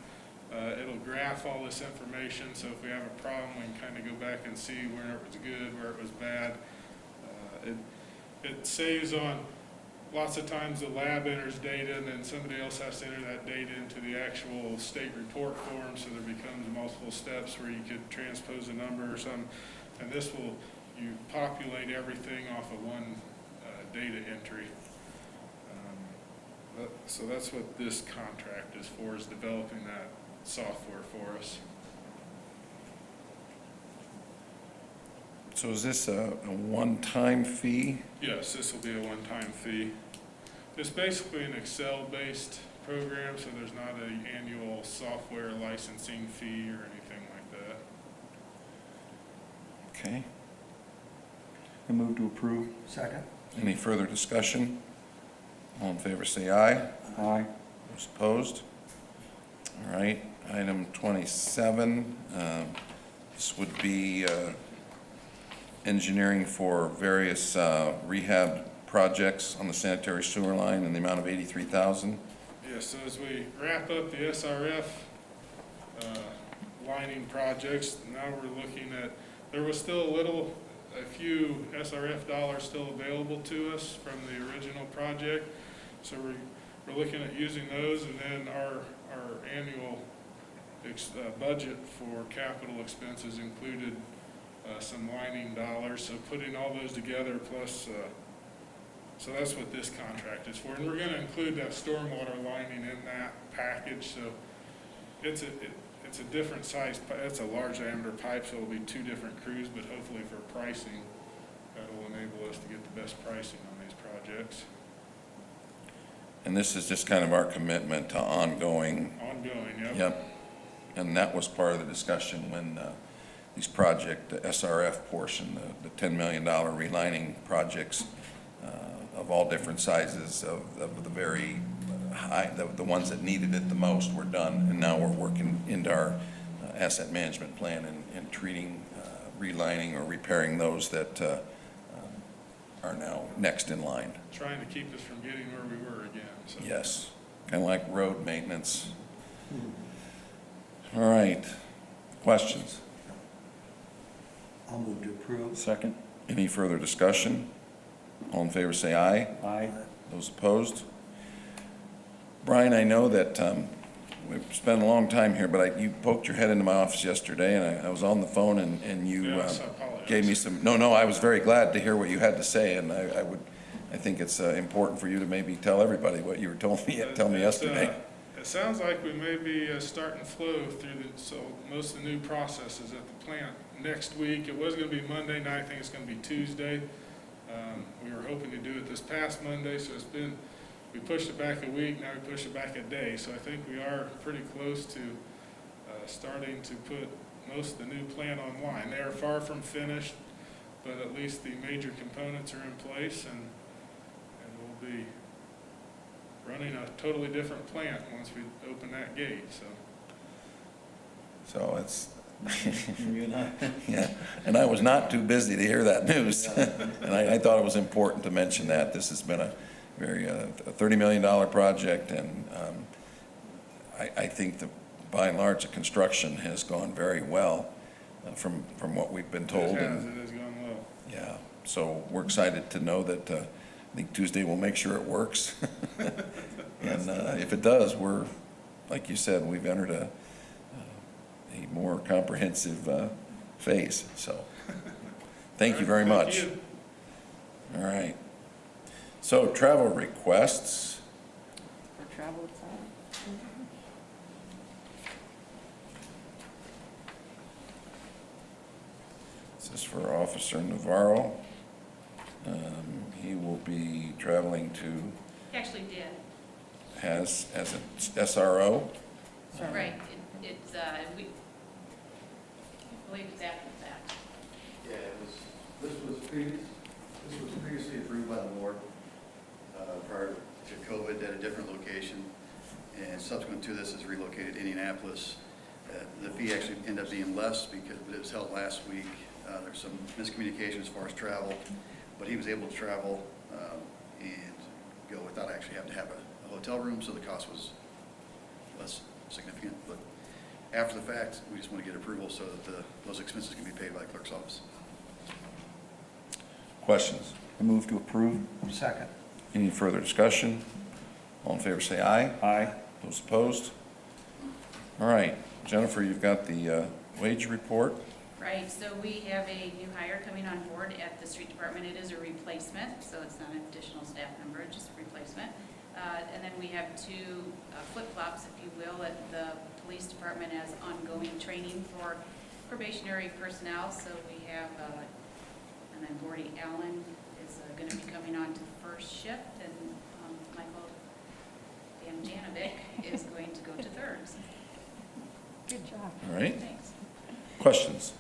S16: It'll graph all this information, so if we have a problem, we can kind of go back and see where it was good, where it was bad. It saves on, lots of times the lab enters data, and then somebody else has to enter that data into the actual state report form, so there becomes multiple steps where you could transpose a number or something. And this will, you populate everything off of one data entry. So that's what this contract is for, is developing that software for us.
S1: So is this a one-time fee?
S16: Yes, this will be a one-time fee. It's basically an Excel-based program, so there's not an annual software licensing fee or anything like that.
S1: Okay.
S8: I move to approve.
S4: Second.
S1: Any further discussion? All in favor say aye.
S8: Aye.
S1: Those opposed? All right, item 27, this would be engineering for various rehab projects on the sanitary sewer line in the amount of $83,000.
S16: Yes, so as we wrap up the SRF lining projects, now we're looking at, there was still a few SRF dollars still available to us from the original project. So we're looking at using those, and then our annual budget for capital expenses included some lining dollars. So putting all those together plus, so that's what this contract is for. And we're going to include that stormwater lining in that package. So it's a different size, it's a large diameter pipe, so it'll be two different crews, but hopefully for pricing, that will enable us to get the best pricing on these projects.
S1: And this is just kind of our commitment to ongoing.
S16: Ongoing, yep.
S1: Yep. And that was part of the discussion when these project, the SRF portion, the $10 million relining projects of all different sizes of the very high, the ones that needed it the most were done. And now we're working into our asset management plan and treating, relining or repairing those that are now next in line.
S16: Trying to keep us from getting where we were again. So.
S1: Yes, kind of like road maintenance. All right, questions?
S4: I'll move to approve.
S8: Second.
S1: Any further discussion? All in favor say aye.
S8: Aye.
S1: Those opposed? Brian, I know that we've spent a long time here, but you poked your head into my office yesterday, and I was on the phone, and you
S16: Yes, I apologize.
S1: gave me some, no, I was very glad to hear what you had to say, and I think it's important for you to maybe tell everybody what you were telling me yesterday.
S16: It sounds like we may be starting to flow through so most of the new processes at the plant next week. It was going to be Monday night. I think it's going to be Tuesday. We were hoping to do it this past Monday, so we pushed it back a week, now we pushed it back a day. So I think we are pretty close to starting to put most of the new plant online. They are far from finished, but at least the major components are in place, and we'll be running a totally different plant once we open that gate,
S1: So it's, yeah, and I was not too busy to hear that news. And I thought it was important to mention that. This has been a very, a $30 million project, and I think that by and large, the construction has gone very well from what we've been told.
S16: It has gone well.
S1: Yeah, so we're excited to know that I think Tuesday we'll make sure it works. And if it does, like you said, we've entered a more comprehensive phase. So thank you very much.
S16: Thank you.
S1: All right. So travel requests.
S3: For travel, it's all.
S1: This is for Officer Navarro. He will be traveling to,
S17: He actually did.
S1: as an SRO.
S17: Right, it's, we, I believe it's after the fact.
S14: Yeah, this was previously approved by the board prior to COVID at a different location, and subsequent to this is relocated to Indianapolis. The fee actually ended up being less because it was held last week. There's some miscommunication as far as travel, but he was able to travel and go without actually having to have a hotel room, so the cost was less significant. But after the fact, we just want to get approval so that those expenses can be paid by the clerk's office.
S1: Questions?
S8: I move to approve.
S4: Second.
S1: Any further discussion? All in favor say aye.
S8: Aye.
S1: Those opposed? All right, Jennifer, you've got the wage report.
S17: Right, so we have a new hire coming on board at the street department. It is a replacement, so it's not an additional staff member, it's just a replacement. And then we have two flip-flops, if you will, at the police department as ongoing training for probationary personnel. So we have, and then Gordy Allen is going to be coming on to first shift, and Michael Damjanovic is going to go to third.
S3: Good job.
S1: All right,
S17: Thanks.
S1: questions?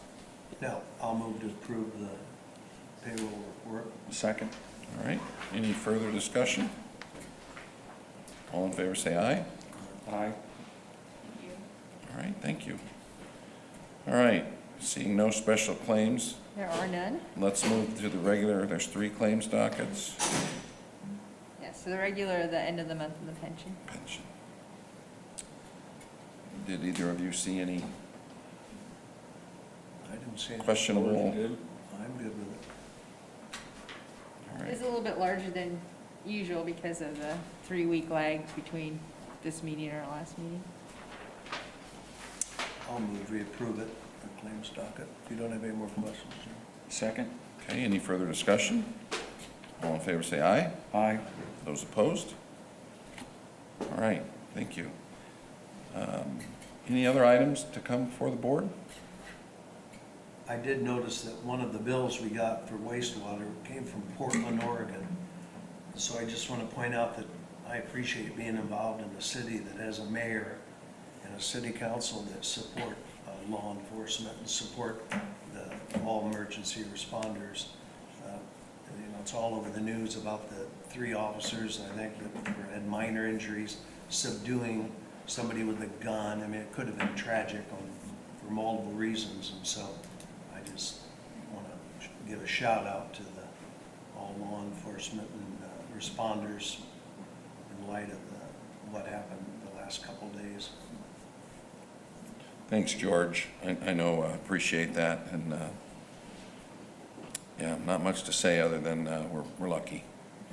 S4: No, I'll move to approve the payroll report.
S8: Second.
S1: All right, any further discussion? All in favor say aye.
S8: Aye.
S17: Thank you.
S1: All right, thank you. All right, seeing no special claims,
S3: There are none.
S1: let's move to the regular. There's 3 claims dockets.
S3: Yeah, so the regular, the end of the month, and the pension.
S1: Pension. Did either of you see any
S4: I didn't see anything.
S1: questionable?
S4: I'm good with it.
S1: All right.
S3: It's a little bit larger than usual because of the 3-week lag between this meeting and our last meeting.
S4: I'll move we approve it, the claims docket. If you don't have any more questions.
S8: Second.
S1: Okay, any further discussion? All in favor say aye.
S8: Aye.
S1: Those opposed? All right, thank you. Any other items to come before the board?
S4: I did notice that one of the bills we got for wastewater came from Portland, Oregon. So I just want to point out that I appreciate being involved in a city that has a mayor and a city council that support law enforcement and support all emergency responders. You know, it's all over the news about the 3 officers, I think, that had minor injuries, subduing somebody with a gun. I mean, it could have been tragic for multiple reasons, and so I just want to give a shout out to all law enforcement and responders in light of what happened the last couple of days.
S1: Thanks, George. I know, appreciate that. And Yeah, not much to say other than we're lucky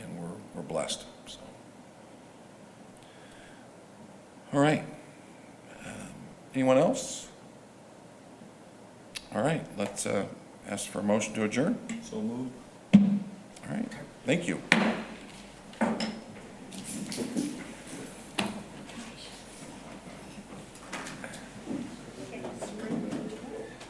S1: and we're blessed, so. All right. Anyone else? All right, let's ask for a motion to adjourn.
S8: So moved.
S1: All right, thank you.